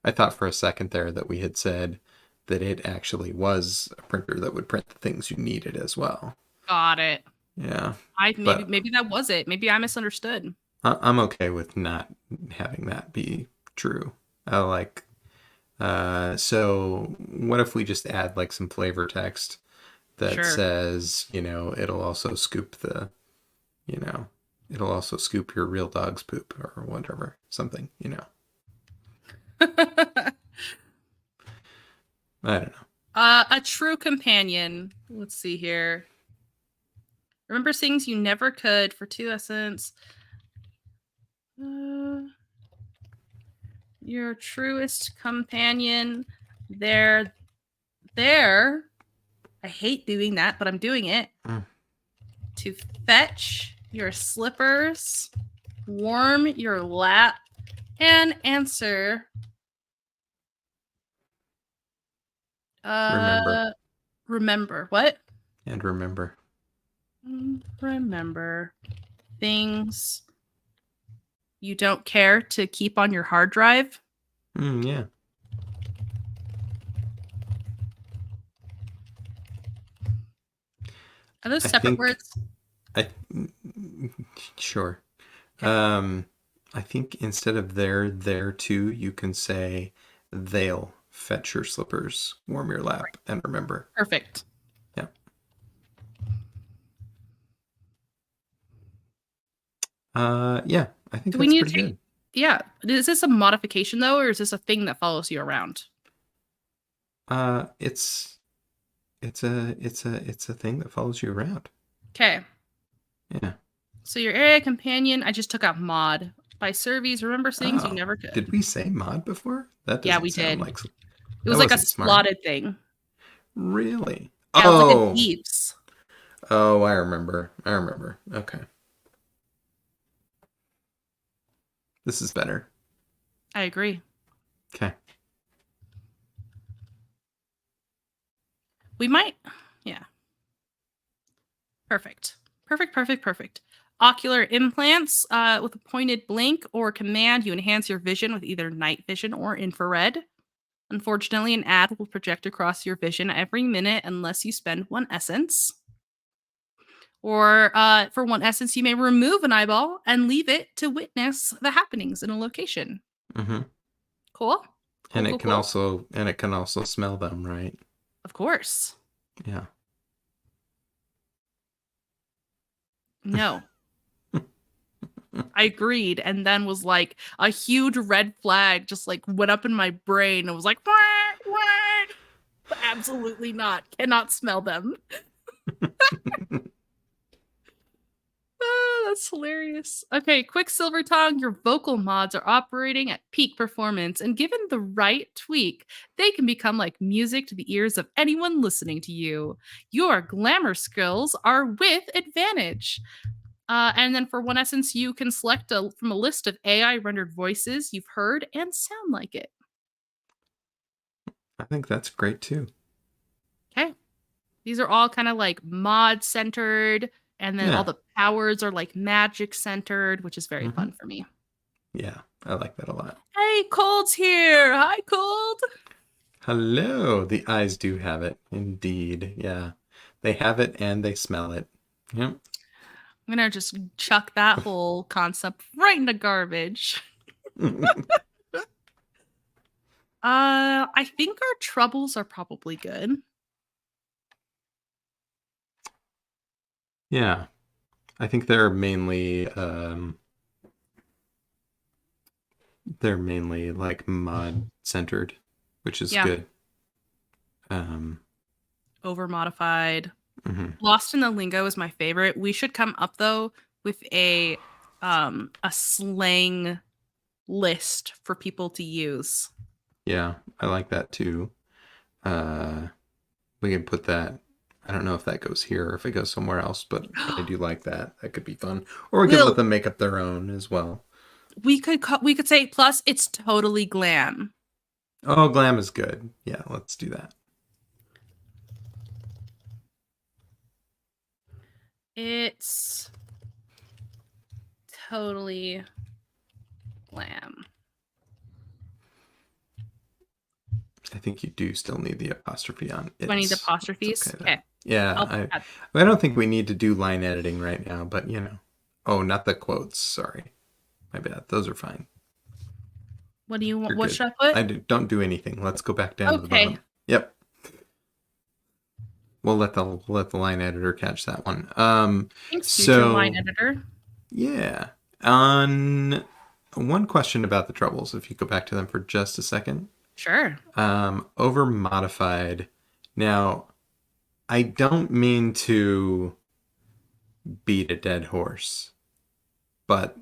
I thought for a second there that we had said that it actually was a printer that would print the things you needed as well. Got it. Yeah. I maybe But maybe that was it. Maybe I misunderstood. I'm okay with not having that be true. I like so what if we just add like some flavor text that Sure. says, it'll also scoop you know, it'll also scoop your real dog's poop or whatever, something. I don't know. A true companion. Let's see here. Remember things you never could for 2 essence. Your truest companion. There. I hate doing that, but I'm doing it. To fetch your slippers, warm your lap, and answer. Remember what? And remember. Remember things you don't care to keep on your hard drive. Yeah. Are those I separate think words? sure. Okay. I think instead of there too, you can say they'll fetch your slippers, warm your lap, and remember. Perfect. Yeah. Yeah, I think Do we that's need pretty to take? good. Yeah. Is this a modification though, or is this a thing that follows you around? It's a thing that follows you around. Okay. Yeah. So your area companion, I just took out mod by Surveys. Remember things you Oh, never could. did we say mod before? That Yeah, doesn't we sound did. like It was that like a wasn't smart. slotted thing. Really? Yeah, it was like a Oh. Jeeps. Oh, I remember. Okay. This is better. I agree. Okay. We might, yeah. Perfect. Perfect, perfect, perfect. Ocular implants with a pointed blink or command. You enhance your vision with either night vision or infrared. Unfortunately, an ad will project across your vision every minute unless you spend one essence. Or for one essence, you may remove an eyeball and leave it to witness the happenings in a location. Mm-hmm. Cool? Cool, And cool, it can cool. also smell them, right? Of course. Yeah. No. I agreed, and then was like a huge red flag just like went up in my brain and was like, "Wah, wah." Absolutely not. Cannot smell them. Ah, that's hilarious. Okay, Quicksilver Tongue, your vocal mods are operating at peak performance, and given the right tweak, they can become like music to the ears of anyone listening to you. Your glamour skills are with advantage. And then for one essence, you can select from a list of AI rendered voices you've heard and sound like it. I think that's great too. Okay. These are all kind of like mod centered, and then all Yeah. the powers are like magic centered, which is very Mm-hmm. fun for me. Yeah, I like that a lot. Hey, Cold's here. Hi, Cold. Hello. The eyes do have it, indeed. Yeah. They have it and they smell it. Yep. I'm gonna just chuck that whole concept right into garbage. I think our troubles are probably good. Yeah. I think they're mainly like mod centered, which is Yeah, good. Um, over modified. mhm. Lost in the Lingo is my favorite. We should come up though with a slang list for people to use. Yeah, I like that too. Uh, we can put that. I don't know if that goes here or if it goes somewhere else, but I do like that. That could be fun. Or we could let Will them make up their own as well. we could say plus it's totally glam. Oh, glam is good. Yeah, let's do that. It's totally glam. I think you do still need the apostrophe on Do I need It's apostrophes? okay though. Okay. Yeah, I'll I don't think we need to do line editing right now, but you know. Oh, not the quotes. Sorry. My bad. Those are fine. what do you want? You're What good. should I put? Don't do anything. Let's go back down to the Okay. bottom. Yep. We'll let the line editor catch that one. Thanks, future line So editor. yeah. On one question about the troubles, if you go back to them for just a second. Sure. Over modified. Now, I don't mean to beat a dead horse, but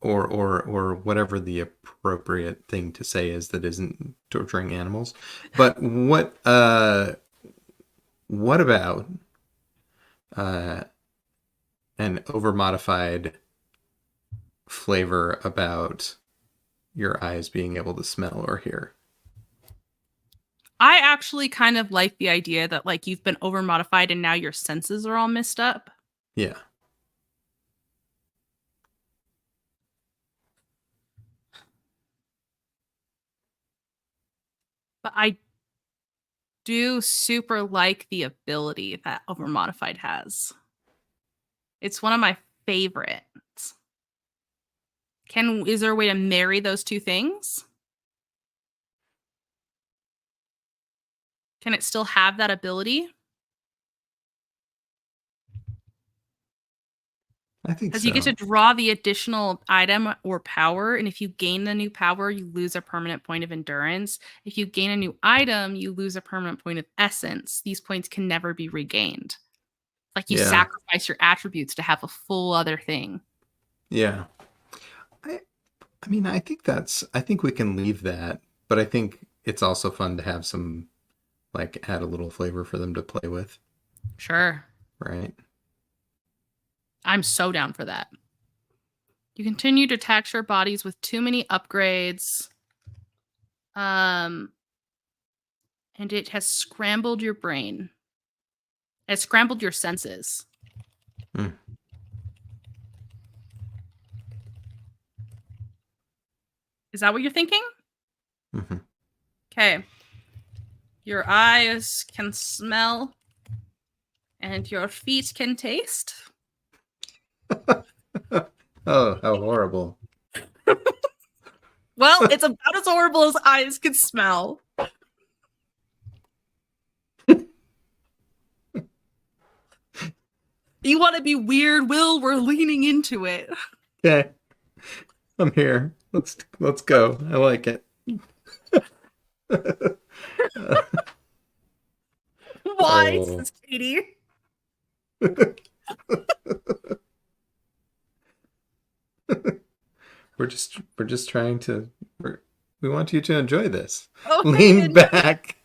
or whatever the appropriate thing to say is that isn't torturing animals. But what about uh an over modified flavor about your eyes being able to smell or hear? I actually kind of like the idea that like you've been over modified and now your senses are all messed up. Yeah. But I do super like the ability that over modified has. It's one of my favorites. Is there a way to marry those two things? Can it still have that ability? I think Because you get to so. draw the additional item or power, and if you gain the new power, you lose a permanent point of endurance. If you gain a new item, you lose a permanent point of essence. These points can never be regained. Like you Yeah. sacrifice your attributes to have a full other thing. Yeah. I I mean, I think we can leave that, but I think it's also fun to have some like add a little flavor for them to play with, Sure. right? I'm so down for that. You continue to tax your bodies with too many upgrades. Um and it has scrambled your brain. It has scrambled your senses. Hmm. Is that what you're thinking? Mm-hmm. Okay. Your eyes can smell, and your feet can taste. Oh, how horrible. Well, it's about as horrible as eyes can smell. You want to be weird, Will? We're leaning into it. Okay, I'm here. Let's go. I like it. Why, Oh. says Katie? We're just trying to we want you to enjoy this. Okay, Lean back.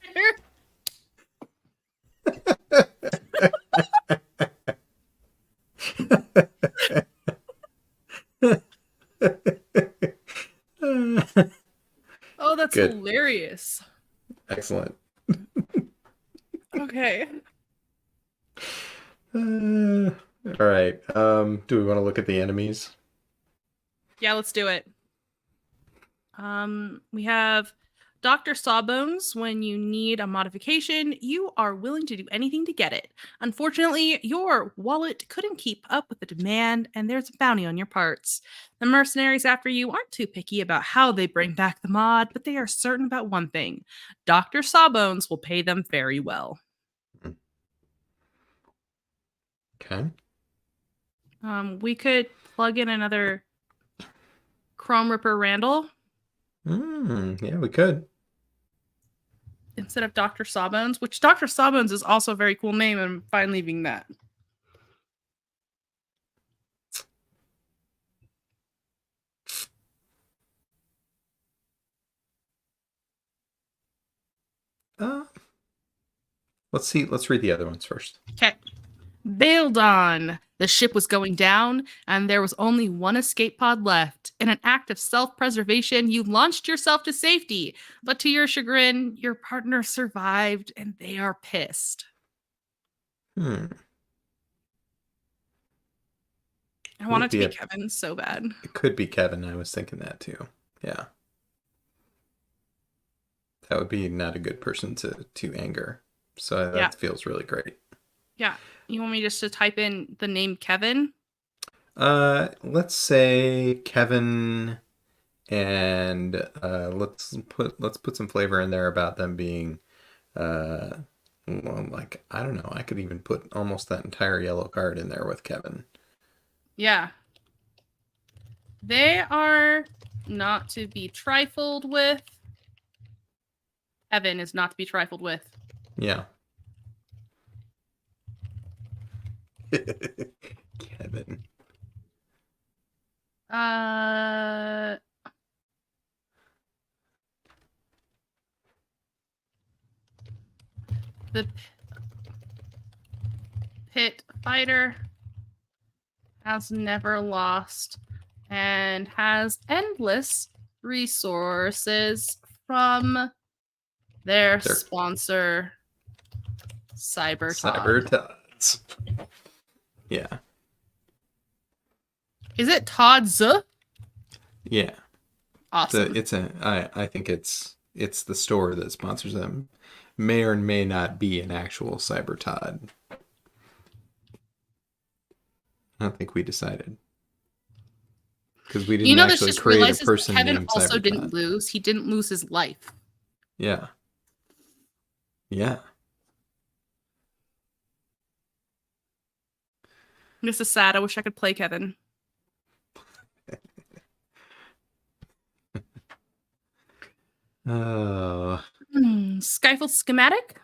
Oh, that's Good. hilarious. Excellent. Okay. All right. Do we want to look at the enemies? Yeah, let's do it. We have Dr. Sawbones. When you need a modification, you are willing to do anything to get it. Unfortunately, your wallet couldn't keep up with the demand, and there's a bounty on your parts. The mercenaries after you aren't too picky about how they bring back the mod, but they are certain about one thing: Dr. Sawbones will pay them very well. Okay. We could plug in another Chrome Ripper Randall Yeah, we could. instead of Dr. Sawbones, which Dr. Sawbones is also a very cool name, and I'm fine leaving that. Uh, let's see. Let's read the other ones first. Okay. Bailed on. The ship was going down, and there was only one escape pod left. In an act of self preservation, you launched yourself to safety. But to your chagrin, your partner survived, and they are pissed. Hmm. I Would want it it to be be a? Kevin so bad. It could be Kevin. I was thinking that too. Yeah, that would be not a good person to anger. So Yeah. that feels really great. Yeah. You want me just to type in the name Kevin? Let's say Kevin, and let's put some flavor in there about them being, uh, well, like I don't know. I could even put almost that entire yellow card in there with Kevin. Yeah. They are not to be trifled with. Kevin is not to be trifled with. Yeah. Kevin. Uh, the pit fighter has never lost and has endless resources from their They're sponsor, Cyber cyber Todd. tots. Yeah. Is it Todd's? Yeah. Awesome. I think it's the store that sponsors them. May or may not be an actual cyber Todd. I don't think we decided. Because we You didn't know, this actually just create a realizes that person Kevin named also Cyber didn't Todd. lose. He didn't lose his life. Yeah. Yeah. This is sad. I wish I could play Kevin. Oh. Skyfall schematic?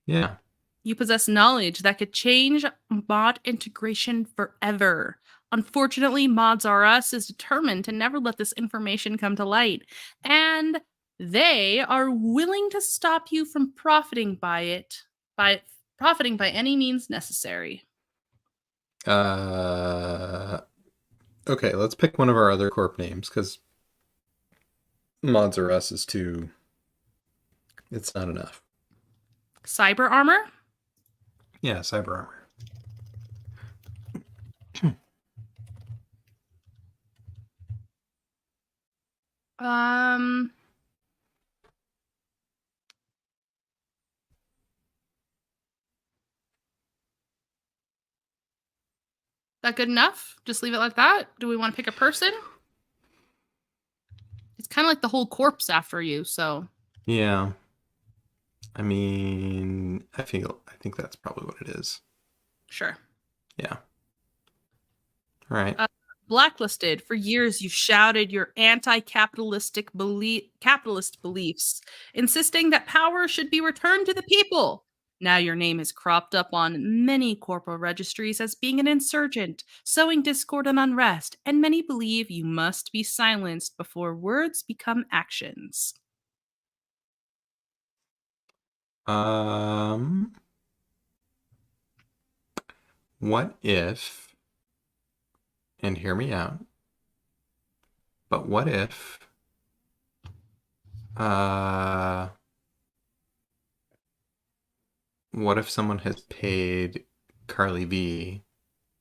Yeah. You possess knowledge that could change mod integration forever. Unfortunately, Mods R Us is determined to never let this information come to light, and they are willing to stop you from profiting by profiting by any means necessary. Uh. Okay, let's pick one of our other corp names because Mods R Us is too. It's not enough. Cyber armor? Yeah, cyber armor. Um, that good enough? Just leave it like that? Do we want to pick a person? It's kind of like the whole corpse after you, so Yeah. I mean, I think that's probably what it is. sure. Yeah. All right. Uh, Blacklisted. For years, you've shouted your capitalist beliefs, insisting that power should be returned to the people. Now your name is cropped up on many corporal registries as being an insurgent, sowing discord and unrest, and many believe you must be silenced before words become actions. Um, what if, and hear me out, but uh, what if someone has paid Carly V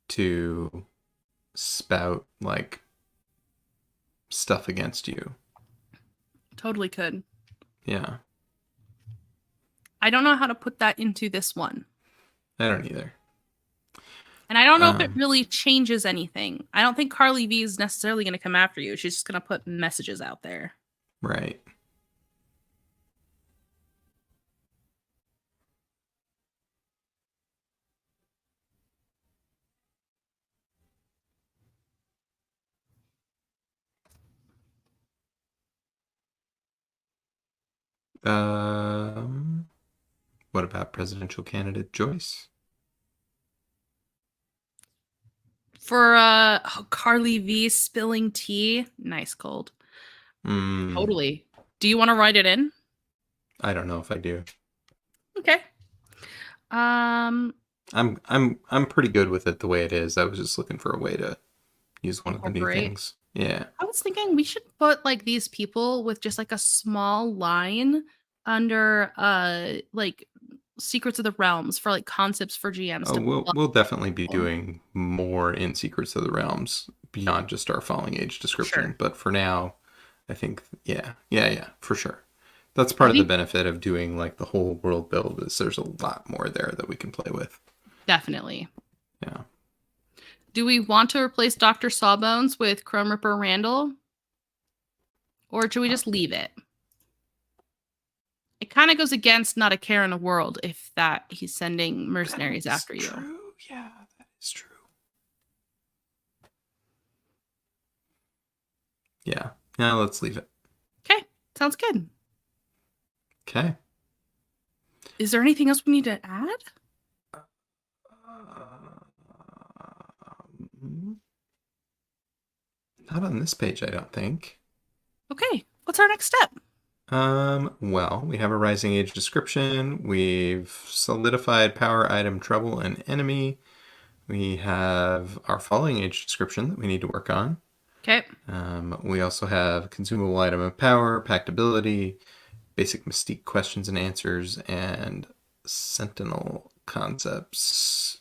to spout like stuff against you? Totally could. Yeah, I don't know how to put that into this one. I don't either. And I don't know if it Um, really changes anything. I don't think Carly V is necessarily going to come after you. She's just going to put messages out there. right. Um, what about presidential candidate Joyce? For Carly V spilling tea, nice cold. Hmm, Totally. Do you want to write it in? I don't know if I do. Okay. Um, I'm pretty good with it the way it is. I was just looking for a way to use one of the new incorporate. things. Yeah. I was thinking we should put like these people with just like a small line under like Secrets of the Realms for like concepts for GMs Oh, to plug. we'll definitely be doing more in Secrets of the Realms beyond just our Falling Age description. Sure. But for now, I think yeah, for sure. That's I part of the think benefit of doing like the whole world build is there's a lot more there that we can play with. definitely. Yeah. Do we want to replace Dr. Sawbones with Chrome Ripper Randall? Or should we Uh, just leave it? It kind of goes against not a care in the world if that he's sending that mercenaries is after you. true. Yeah, that is true. Yeah. Yeah, let's leave it. Okay, sounds good. Okay. Is there anything else we need to add? Um, not on this page, I don't think. Okay, what's our next step? Well, we have a Rising Age description. We've solidified power, item, trouble, and enemy. We have our Falling Age description that we need to work on. Okay, We also have consumable item of power, pact ability, basic mystique questions and answers, and sentinel concepts,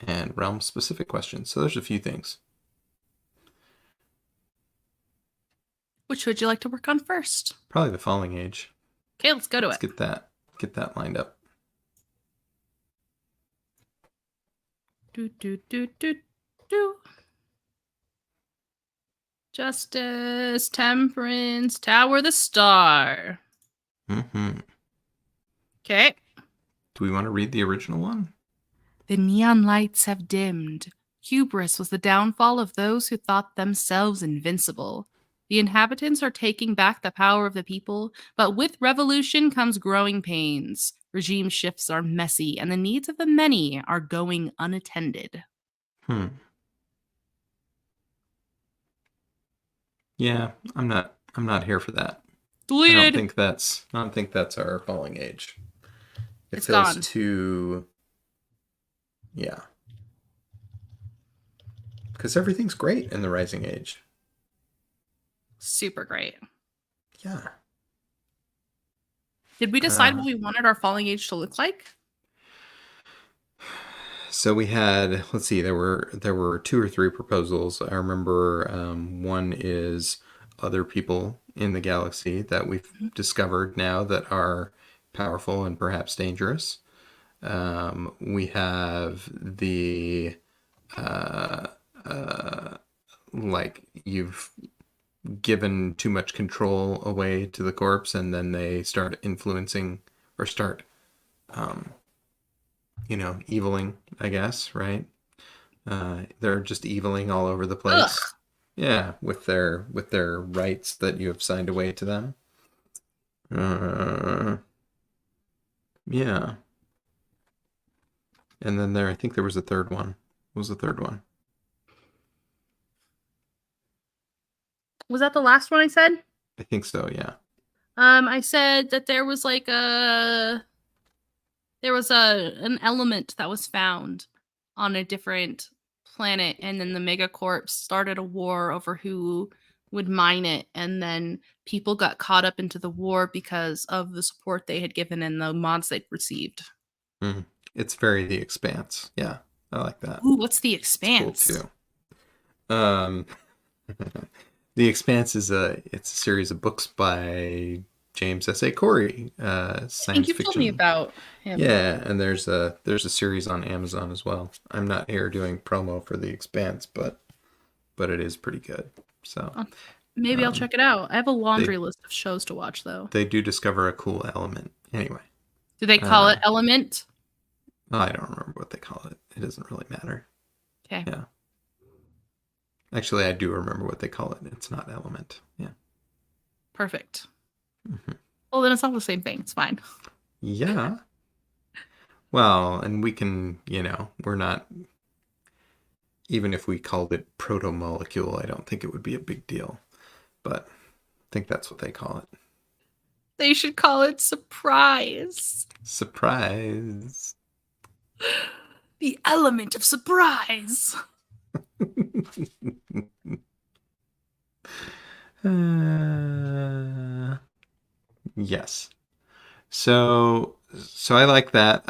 and realm specific questions. So there's a few things. which would you like to work on first? Probably the Falling Age. Okay, let's go to Let's it. get that lined up. Do, do, do, do, do. Justice, Temperance, Tower the Star. Mm-hmm. Okay. Do we want to read the original one? The neon lights have dimmed. Hubris was the downfall of those who thought themselves invincible. The inhabitants are taking back the power of the people, but with revolution comes growing pains. Regime shifts are messy, and the needs of the many are going unattended. Hmm. Yeah, I'm not here for that. Deleted. I don't think that's our Falling Age. It It's feels gone. too yeah. Because everything's great in the Rising Age. Super great. Yeah. Did we decide Uh, what we wanted our falling age to look like? so we had, let's see, there were two or three proposals. I remember one is other people in the galaxy that we've Mhm. discovered now that are powerful and perhaps dangerous. We have the like you've given too much control away to the corpse, and then they start influencing or start, eviling, I guess, right? They're just eviling all over the Ugh. place. Yeah, with their rights that you have signed away to them. Uh, yeah, and then I think there was a third one. What was the third one? Was that the last one I said? I think so. Yeah. I said that there was an element that was found on a different planet, and then the megacorps started a war over who would mine it, and then people got caught up into the war because of the support they had given and the mods they'd received. Mm. It's very The Expanse. Yeah, I like that. Ooh, what's the It's cool expanse? too. Um, The Expanse it's a series of books by James S. A. Corey, I think science you've told me fiction. about him. Yeah, and there's a series on Amazon as well. I'm not here doing promo for The Expanse, but it is pretty good. So Uh, Maybe I'll um, check it out. I have a they laundry list of shows to watch, though. they do discover a cool element. Anyway, Do they call it uh, Element? I don't remember what they call it. It doesn't really matter. Okay, Yeah, actually, I do remember what they call it. It's not element. Yeah. perfect. Mhm. Well, then it's not the same thing. It's fine. Yeah. Well, and we're not, even if we called it proto-molecule, I don't think it would be a big deal. But I think that's what they call it. They should call it Surprise. Surprise. The element of surprise. uh, yes. So I like that.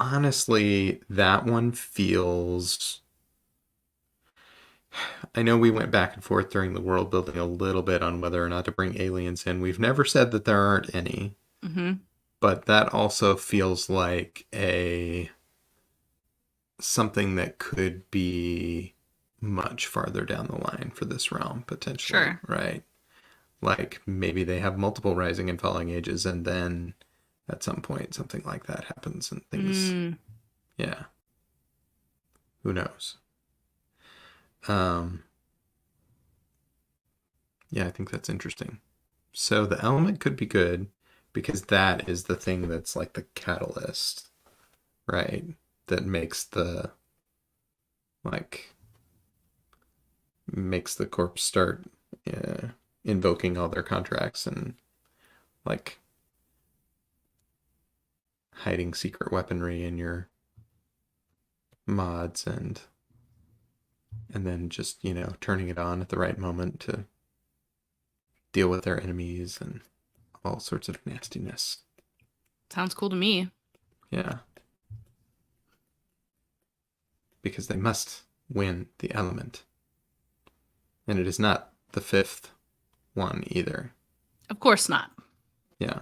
Honestly, that one feels. I know we went back and forth during the world building a little bit on whether or not to bring aliens in. We've never said that there aren't any, Mm-hmm. but that also feels like a something that could be much farther down the line for this realm potentially, Sure. right? Like maybe they have multiple rising and falling ages, and then at some point something like that happens and things, Mm. yeah, who knows? Um, yeah, I think that's interesting. So the element could be good because that is the thing that's like the catalyst, right? That like makes the corpse start uh, invoking all their contracts and like hiding secret weaponry in your mods and then just turning it on at the right moment to deal with their enemies and all sorts of nastiness. Sounds cool to me. Yeah, because they must win the element, and it is not the fifth one either. Of course not. Yeah,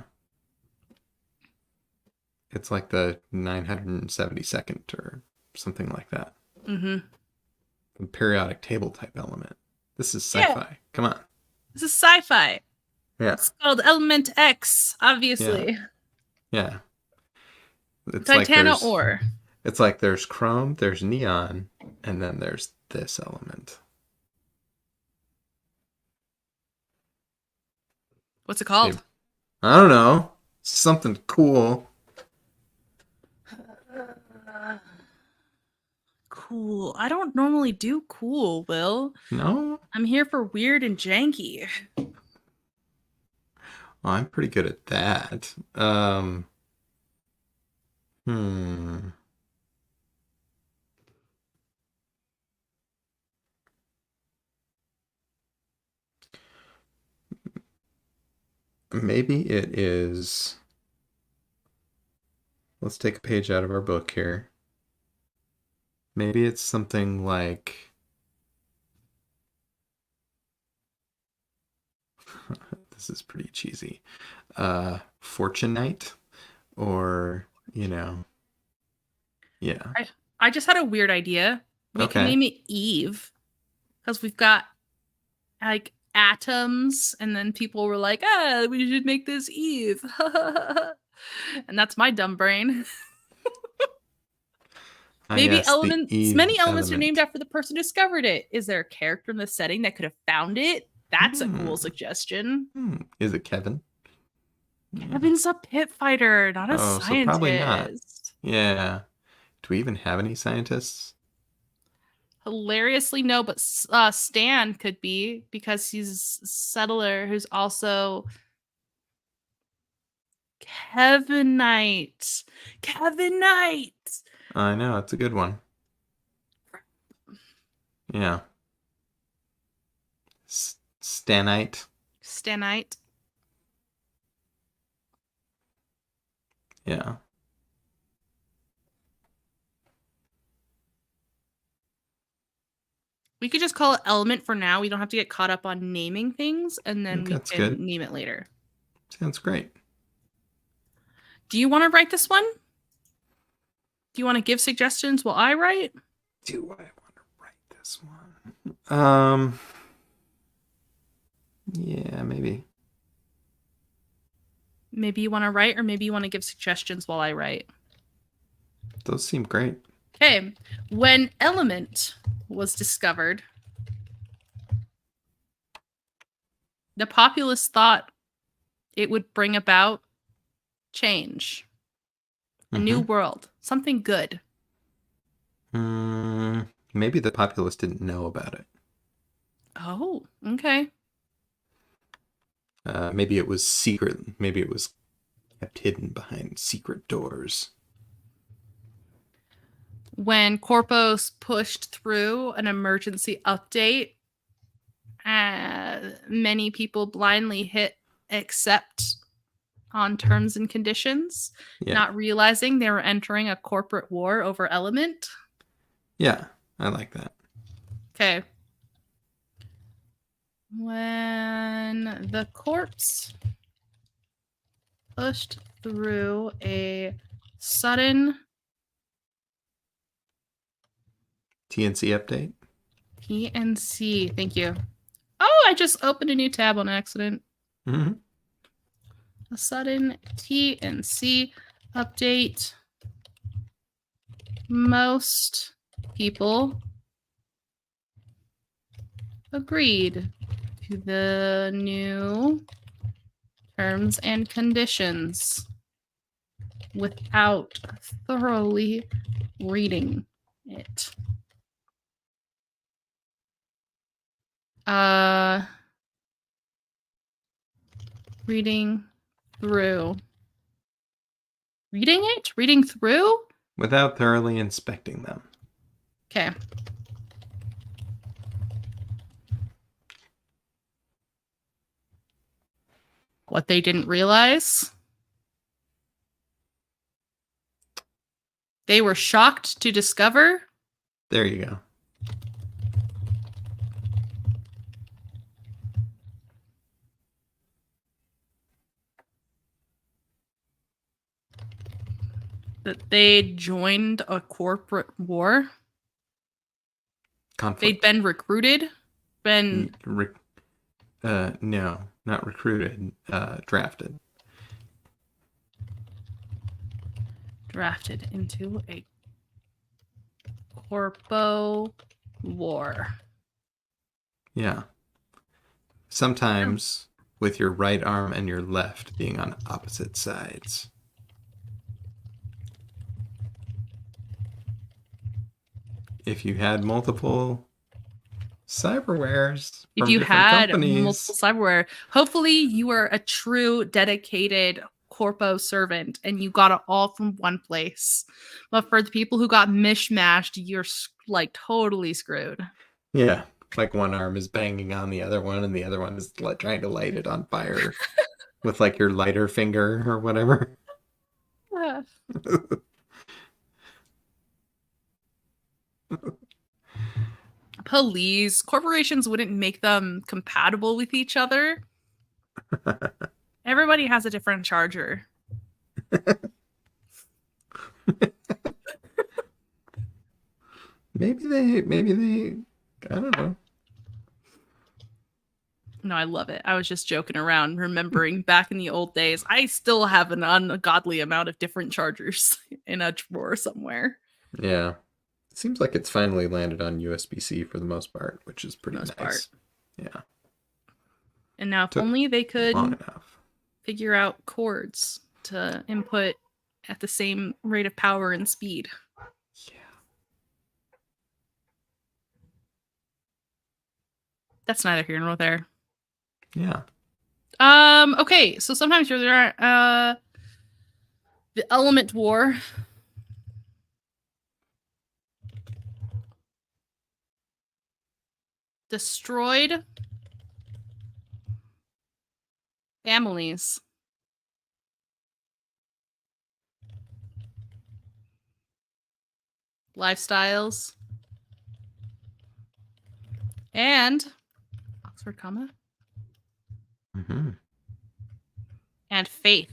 it's like the 972nd or something like that. Mm-hmm. The periodic table type element. This is Yeah, sci-fi. Come on. this is sci-fi. Yeah, It's called Element X, yeah, obviously. yeah. It's like Titana there's ore. it's like there's chrome, there's neon, and then there's this element. What's it Maybe, called? I don't know. Something cool. Cool. I don't normally do cool, Will. No? I'm here for weird and janky. Well, I'm pretty good at that. Hmm. Maybe it is. Let's take a page out of our book here. Maybe it's something like. This is pretty cheesy. Fortunite, or, yeah. I just had a weird idea. We could Okay. name it Eve because we've got like atoms, and then people were like, "Ah, we should make this Eve," and that's my dumb brain. Ah, Maybe yes, the elements. Eve Many elements are named element. after the person who discovered it. Is there a character in the setting that could have found it? That's a Hmm. cool suggestion. Is it Kevin? Yeah. Kevin's a pit fighter, not a Oh, so probably not. scientist. Yeah. Do we even have any scientists? Hilariously, no, but Stan could be because he's a settler who's also Kevin Knight. Kevin Knight. I know, it's a good one. Yeah. Stanite. Stanite. Yeah. We could just call it element for now. We don't have to get caught up on naming things, and I then think we that's good. can name it later. Sounds great. Do you want to write this one? Do you want to give suggestions while I write? Do I want to write this one? Yeah, maybe. Maybe you want to write, or maybe you want to give suggestions while I write. Those seem great. Okay. When element was discovered, the populace thought it would bring about change, a new Mm-hmm. world, something good. Maybe the populace didn't know about it. Oh, okay. Maybe it was secret. Maybe it was kept hidden behind secret doors. When Corpos pushed through an emergency update, many people blindly hit accept on terms and conditions, Yeah. not realizing they were entering a corporate war over element. Yeah, I like that. Okay. When the corpse pushed through a sudden TNC update. PNC, thank you. Oh, I just opened a new tab on accident. Mm-hmm. A sudden TNC update. Most people agreed to the new terms and conditions without thoroughly reading it. Reading through. Reading it? Reading through? Without thoroughly inspecting them. Okay. What they didn't realize. They were shocked to discover There you go. that they joined a corporate war. Conflict. They'd been recruited, been No, not recruited. Drafted. drafted into a corpo war. Yeah. Sometimes with your right arm and your left being on opposite sides. If you had multiple cyberwares If from you different had companies, multiple cyberware, hopefully you were a true dedicated corpo servant and you got it all from one place. But for the people who got mishmashed, you're like totally screwed. yeah, like one arm is banging on the other one and the other one is trying to light it on fire. with like your lighter finger or whatever. Ah. Police, corporations wouldn't make them compatible with each other. Everybody has a different charger. Maybe they, I don't know. No, I love it. I was just joking around, remembering back in the old days. I still have an ungodly amount of different chargers in a drawer somewhere, Yeah. It seems like it's finally landed on USB-C for the most part, which is for the pretty most part. nice. Yeah. And now, if Took only they long could enough. figure out cords to input at the same rate of power and speed. Yeah. That's neither here nor there. Yeah. Okay, so sometimes there are the element war. Destroyed families. Lifestyles. And Oxford comma. Hmm. And faith.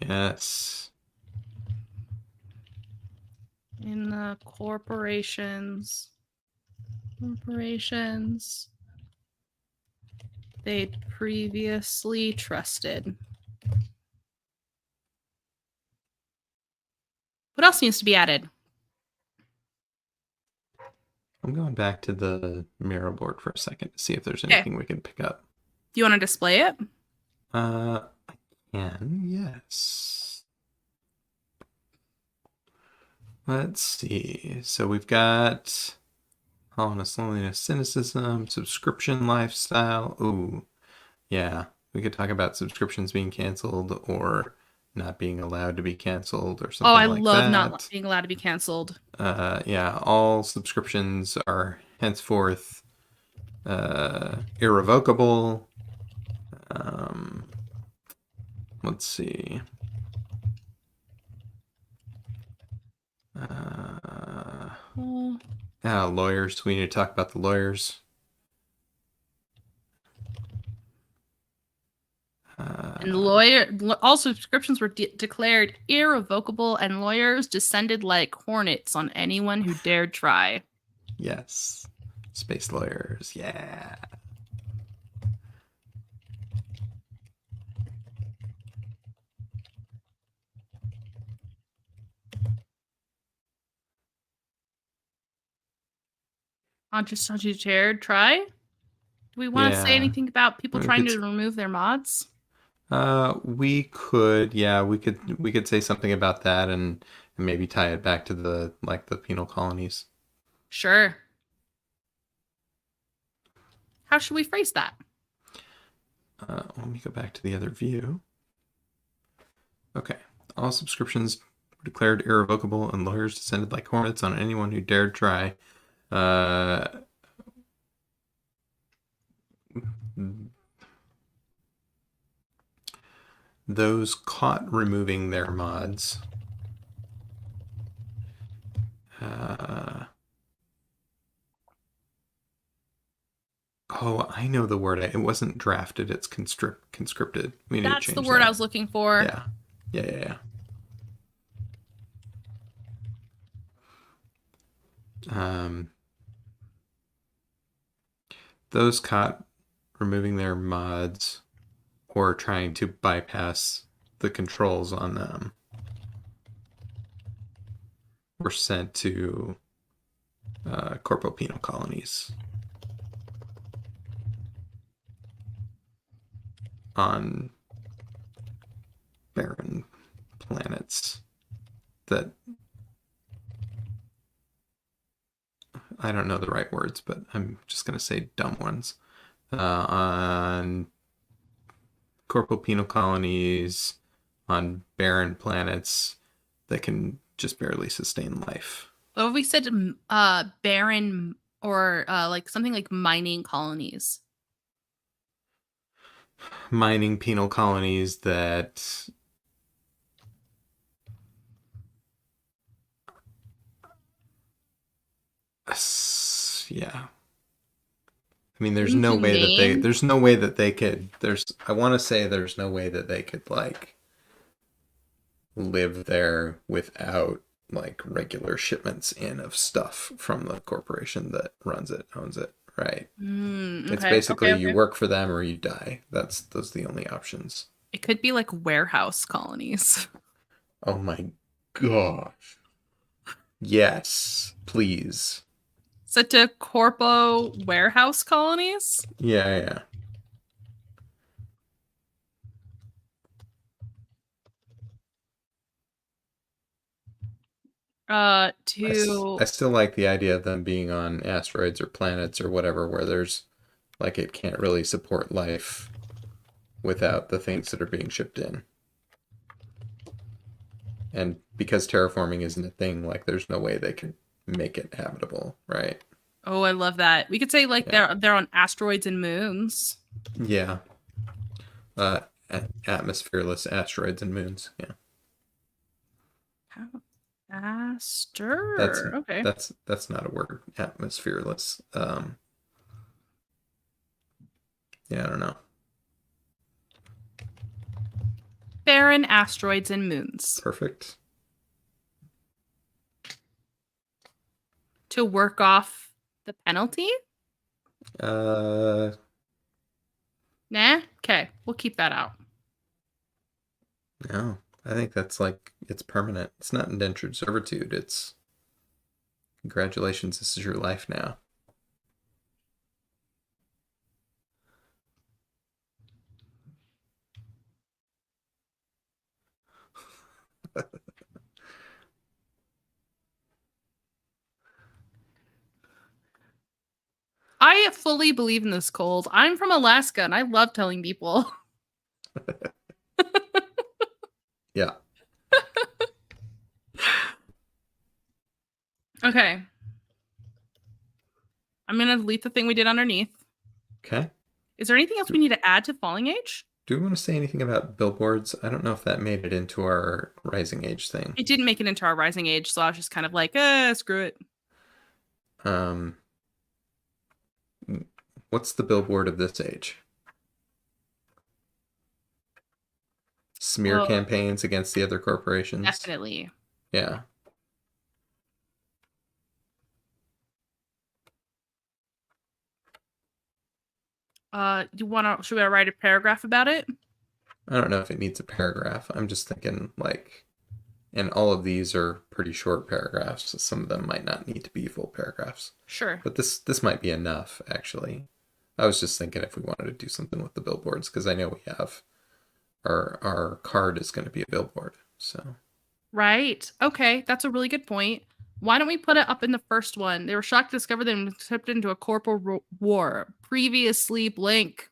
Yes. In the corporations they previously trusted. What else needs to be added? I'm going back to the mirror board for a second to see if there's Okay. anything we can pick up. Do you want to display it? I can, yes. Let's see. So we've got hollowness, loneliness, cynicism, subscription lifestyle. Ooh, yeah. We could talk about subscriptions being canceled or not being allowed to be canceled or Oh, I something like love not that. being allowed to be canceled. Yeah, all subscriptions are henceforth irrevocable. Um, let's see. Oh. Lawyers. We need to talk about the lawyers. And all subscriptions were declared irrevocable, and lawyers descended like hornets on anyone who dared try. Yes. Space lawyers. Yeah. On you dared try? Do we want to say Yeah. anything about people We trying could to remove their mods? we could say something about that and maybe tie it back to the penal colonies. Sure. How should we phrase that? Let me go back to the other view. Okay. All subscriptions were declared irrevocable and lawyers descended like hornets on anyone who dared try. Uh, those caught removing their mods. Oh, I know the word. It wasn't drafted. It's conscripted. We need to That's the change word I that. was looking for. Yeah. Yeah. Those caught removing their mods or trying to bypass the controls on them were sent to corporal penal colonies on barren planets that I don't know the right words, but I'm just going to say dumb ones. On corporal penal colonies on barren planets that can just barely sustain life. What if we said barren or like something like mining colonies? Mining penal colonies that, yeah. I mean, Inhumane. there's no way that they could, I want to say there's no way that they could, like, live there without, like, regular shipments in of stuff from the corporation that runs it, owns it, right? It's Okay, okay, basically you okay. work for them or you die. Those are the only options. It could be like warehouse colonies. Oh my gosh. Yes, please. Set to corpo warehouse colonies. Yeah, yeah. I To still like the idea of them being on asteroids or planets or whatever where there's like it can't really support life without the things that are being shipped in. And because terraforming isn't a thing, like there's no way they could make it habitable, right? oh, I love that. We could say like Yeah. they're on asteroids and moons. Yeah. Uh, atmosphereless asteroids and moons. Yeah. How- That's Aster. Okay. that's not a word. Atmosphereless. Yeah, I don't know. Barren asteroids and moons. Perfect. To work off the penalty? Uh, Nah. Okay, we'll keep that out. no. I think that's like it's permanent. It's not indentured servitude. It's congratulations, this is your life now. I fully believe in this cold. I'm from Alaska and I love telling people. Yeah. Okay. I'm gonna delete the thing we did underneath. Okay. Is there anything else we need to add to Falling Age? Do we want to say anything about billboards? I don't know if that made it into our rising age thing. It didn't make it into our Rising Age, so I was just kind of like, screw it. Um, what's the billboard of this age? Smear Well, campaigns against the other corporations. definitely. Yeah. Should I write a paragraph about it? I don't know if it needs a paragraph. I'm just thinking like, and all of these are pretty short paragraphs. So some of them might not need to be full paragraphs. Sure. But this might be enough, actually. I was just thinking if we wanted to do something with the billboards, because I know we have our card is going to be a billboard. So Right. Okay, that's a really good point. Why don't we put it up in the first one? They were shocked to discover them slipped into a corporal war. Previously blank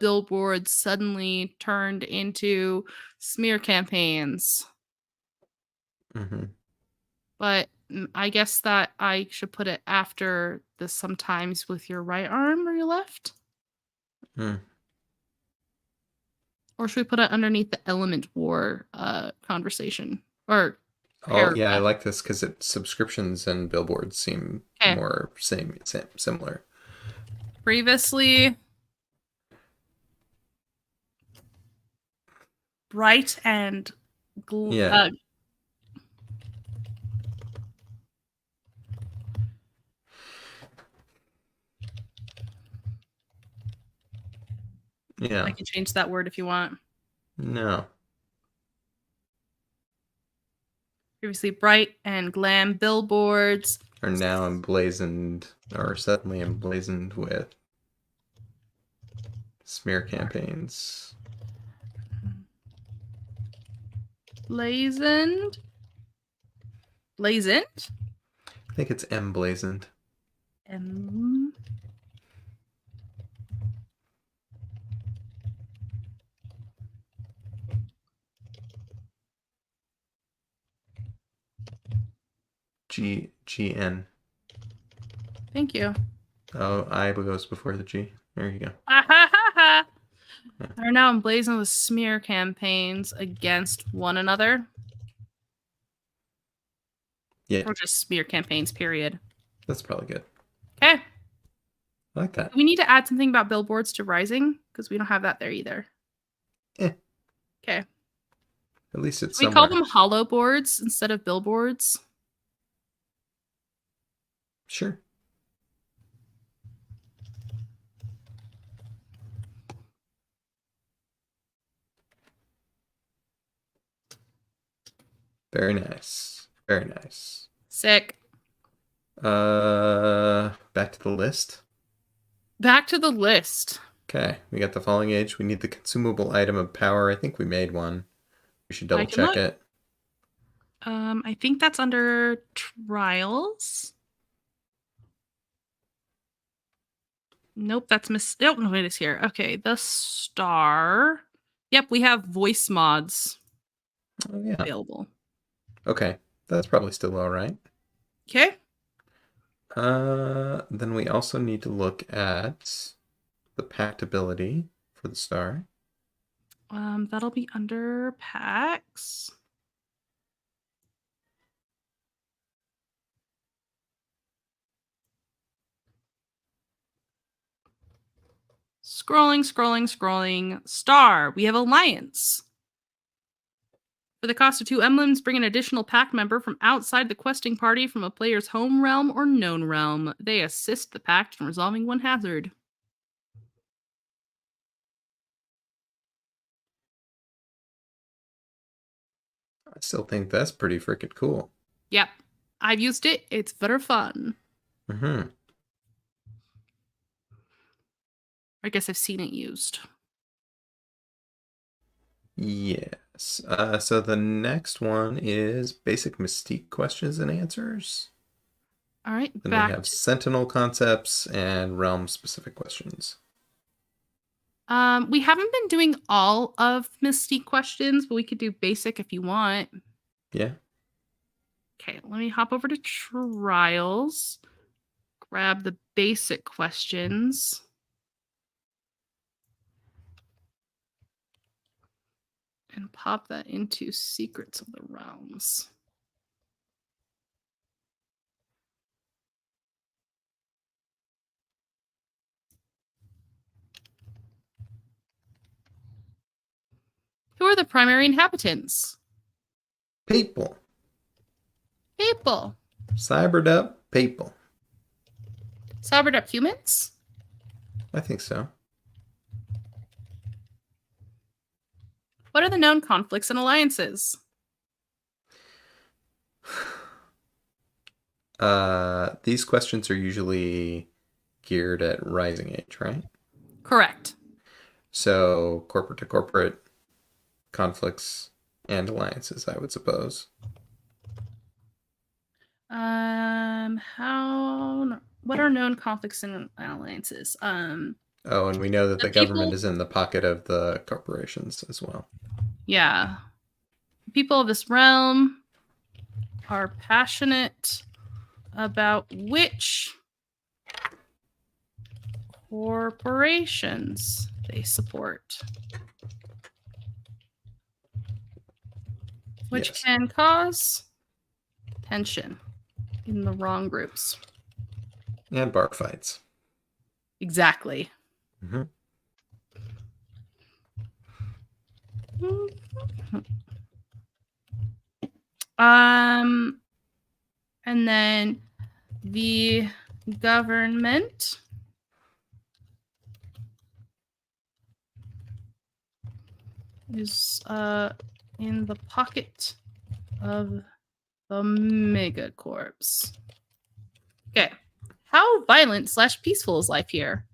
billboards suddenly turned into smear campaigns. mhm. But I guess that I should put it after the sometimes with your right arm or your left? Mm. Or should we put it underneath the element war conversation or Oh yeah, I paragraph? like this because it subscriptions and billboards seem Okay. more similar. Previously bright and gl- Yeah, uh, I yeah. can change that word if you want. No. Previously bright and glam billboards. Are now emblazoned or suddenly emblazoned with smear campaigns. Blazoned. Blazoned? I think it's emblazoned. M. GN. Thank you. Oh, I goes before the G. There you go. Ah, ha, ha, ha. are now emblazoned with smear campaigns against one another. Yeah, Or just smear campaigns, period. that's probably good. Okay. I like that. We need to add something about billboards to Rising because we don't have that there either. Eh, Okay. at least it's We call somewhere. them hollow boards instead of billboards. Sure. Very nice. Very nice. Sick. Back to the list. Back to the list. Okay, we got the falling age. We need the consumable item of power. I think we made one. We should I double can check look. it. I think that's under trials. Nope, that's Oh, no, it is here. Okay, the star. Yep, we have voice mods Oh yeah. available. Okay, that's probably still all right. Okay. Then we also need to look at the pact ability for the star. That'll be under packs. Scrolling, scrolling, scrolling. Star. We have Alliance. For the cost of 2 emblems, bring an additional pack member from outside the questing party from a player's home realm or known realm. They assist the pact in resolving one hazard. I still think that's pretty freaking cool. Yep. I've used it. It's very fun. Mm-hmm. I guess I've seen it used. Yes. So the next one is basic mystique questions and answers. All right, Then we have sentinel concepts and realm specific questions. We haven't been doing all of Mystique questions, but we could do basic if you want. Yeah. Okay, let me hop over to trials. Grab the basic questions. And pop that into Secrets of the Realms. Who are the primary inhabitants? People. People. Cybered up people. Cybered up humans? I think so. What are the known conflicts and alliances? These questions are usually geared at rising age, right? Correct. So corporate to corporate conflicts and alliances, I would suppose. What are known conflicts and alliances? Oh, and we know that the government people, is in the pocket of the corporations as well. yeah. People of this realm are passionate about which corporations they support, which Yes. can cause tension in the wrong groups. And bar fights. Exactly. Mm-hmm. And then the government is in the pocket of the megacorps. Okay. How violent / peaceful is life here?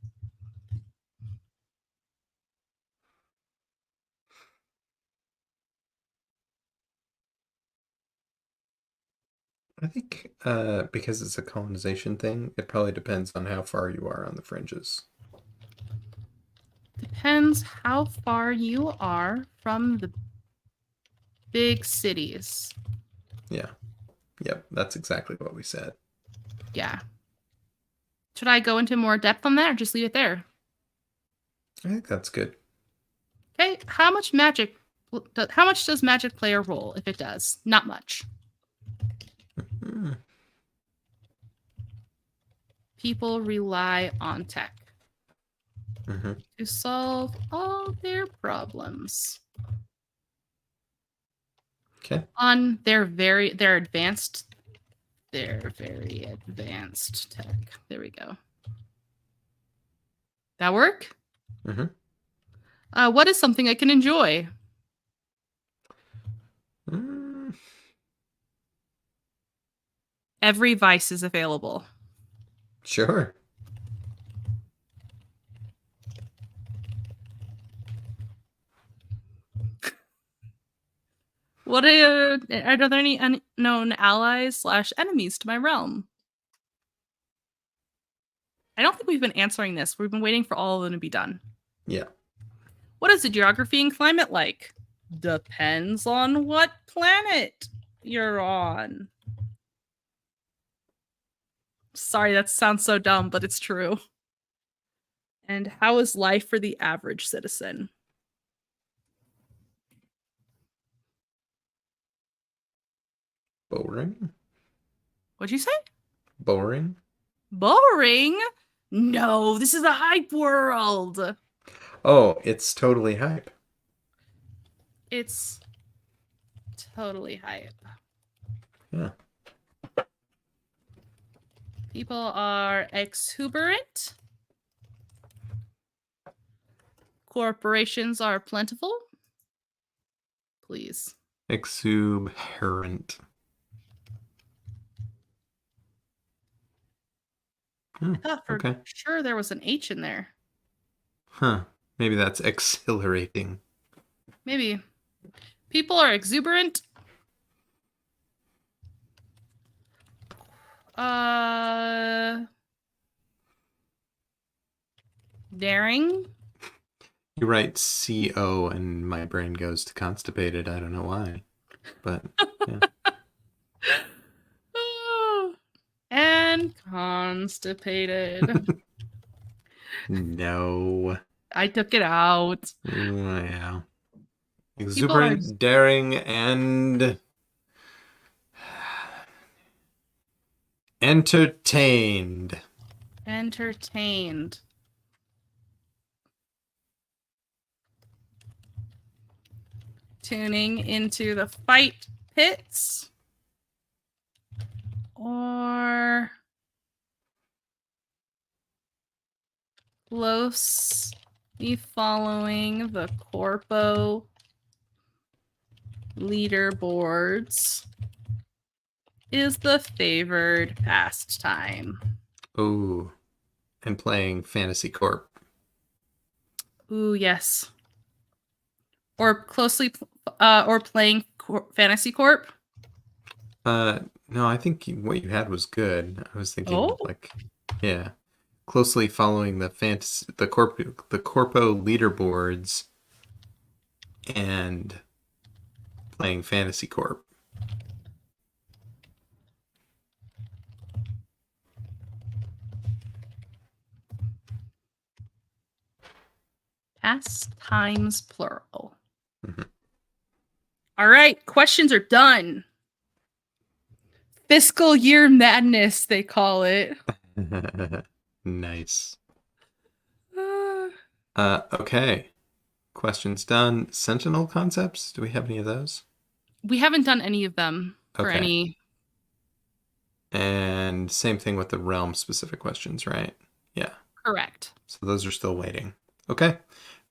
I think because it's a colonization thing, it probably depends on how far you are on the fringes. Depends how far you are from the big cities. Yeah. Yep, that's exactly what we said. Yeah. Should I go into more depth on that or just leave it there? I think that's good. Okay, how much does magic play a role if it does? Not much. Hmm. People rely on tech Mm-hmm. to solve all their problems Okay. on their very advanced tech. There we go. That work? Mm-hmm. What is something I can enjoy? Mm, Every vice is available. sure. What are there any unknown allies slash enemies to my realm? I don't think we've been answering this. We've been waiting for all of them to be done. Yeah. What is the geography and climate like? Depends on what planet you're on. Sorry, that sounds so dumb, but it's true. And how is life for the average citizen? Boring. What'd you say? Boring. Boring? No, this is a hype world. Oh, it's totally hype. It's totally hype. Yeah. People are exuberant. Corporations are plentiful. Please. Exuberant. I thought for Okay. sure there was an H in there. Huh. Maybe that's exhilarating. Maybe. People are exuberant. Uh, Daring. You write CO and my brain goes to constipated. I don't know why. But yeah. And constipated. No. I took it out. Yeah. People are Exuberant, daring, and entertained. entertained. Tuning into the fight pits. Or closely following the corpo leaderboards is the favored pastime. Ooh. And playing Fantasy Corp. Ooh, yes. Or or playing Fantasy Corp. No, I think what you had was good. I was thinking Oh, like, yeah, closely following the corpo leaderboards and playing Fantasy Corp. pastimes plural. Mhm. All right, questions are done. Fiscal year madness, they call it. Nice. Uh, Okay. Questions done. Sentinel concepts? Do we have any of those? we haven't done any of them for Okay. any. And same thing with the realm specific questions, right? Yeah. Correct. So those are still waiting. Okay.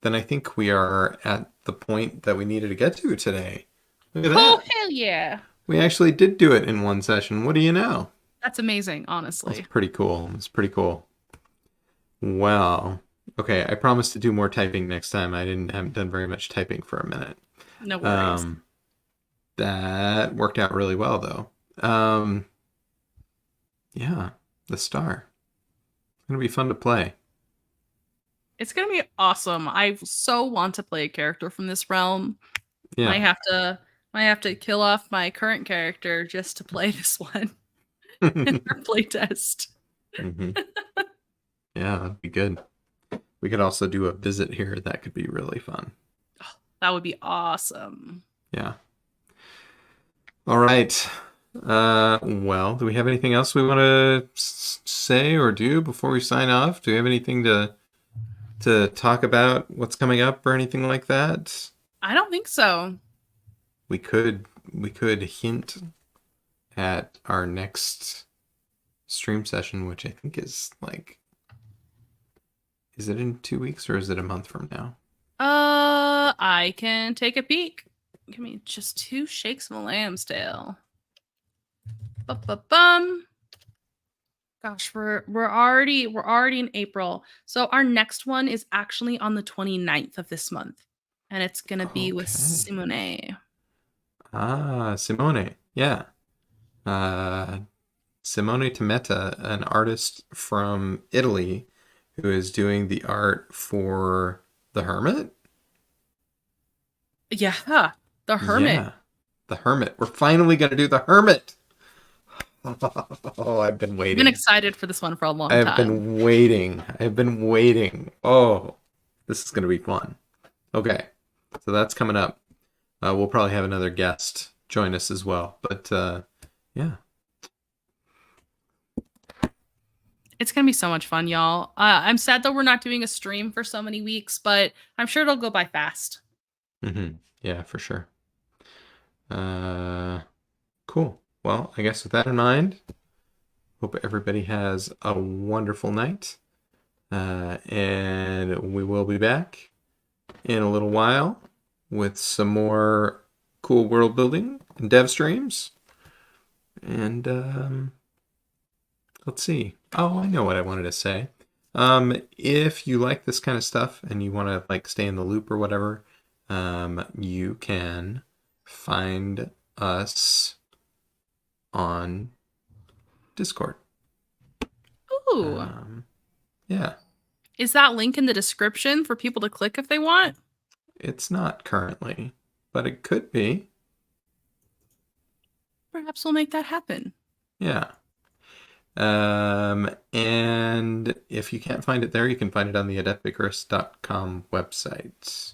Then I think we are at the point that we needed to get to today. Look at Oh, that. hell yeah. We actually did do it in one session. What do you know? That's amazing, That's honestly. pretty cool. It's pretty cool. Well, okay. I promise to do more typing next time. Haven't done very much typing for a minute. No worries. Um, that worked out really well though. Yeah, the star. It's gonna be fun to play. It's gonna be awesome. I so want to play a character from this realm. Yeah. Might have to kill off my current character just to play this one in our playtest. hmm Yeah, that'd be good. We could also do a visit here. That could be really fun. That would be awesome. Yeah. All right. Well, do we have anything else we want to say or do before we sign off? Do we have anything to talk about what's coming up or anything like that? I don't think so. We could hint at our next stream session, which I think is like, is it in 2 weeks or is it a month from now? I can take a peek. Give me just 2 shakes of a lamb's tail. Bum. Gosh, we're already in April. So our next one is actually on the 29th of this month. And it's gonna be with Okay. Simone. Ah, Simone. Yeah. Uh, Simone Tameta, an artist from Italy who is doing the art for The Hermit. Yeah, the Hermit. Yeah, The Hermit. We're finally going to do The Hermit. Oh, I've been I've been waiting. excited for this one for a long I've time. been waiting. I've been waiting. Oh, this is going to be fun. Okay, so that's coming up. We'll probably have another guest join us as well. But yeah. It's gonna be so much fun, y'all. I'm sad that we're not doing a stream for so many weeks, but I'm sure it'll go by fast. Yeah, for sure. Cool. Well, I guess with that in mind, hope everybody has a wonderful night. And we will be back in a little while with some more cool world building and dev streams. And let's see. Oh, I know what I wanted to say. If you like this kind of stuff and you want to like stay in the loop or whatever, you can find us on Discord. Ooh. Yeah, Is that link in the description for people to click if they want? it's not currently, but it could be. Perhaps we'll make that happen. Yeah. And if you can't find it there, you can find it on the adepticarus.com website.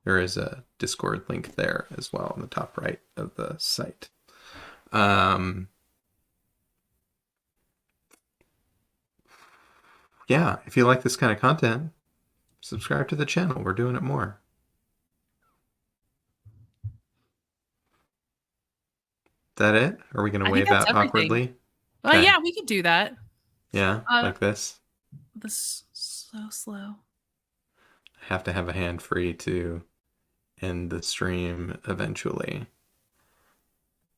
There is a Discord link there as well on the top right of the site. Yeah, if you like this kind of content, subscribe to the channel. We're doing it more. Is that it? Are we going to I think wave that's out everything. awkwardly? Well, Okay. yeah, we could do that. Yeah, Uh, like this. this so slow. I have to have a hand free to end the stream eventually.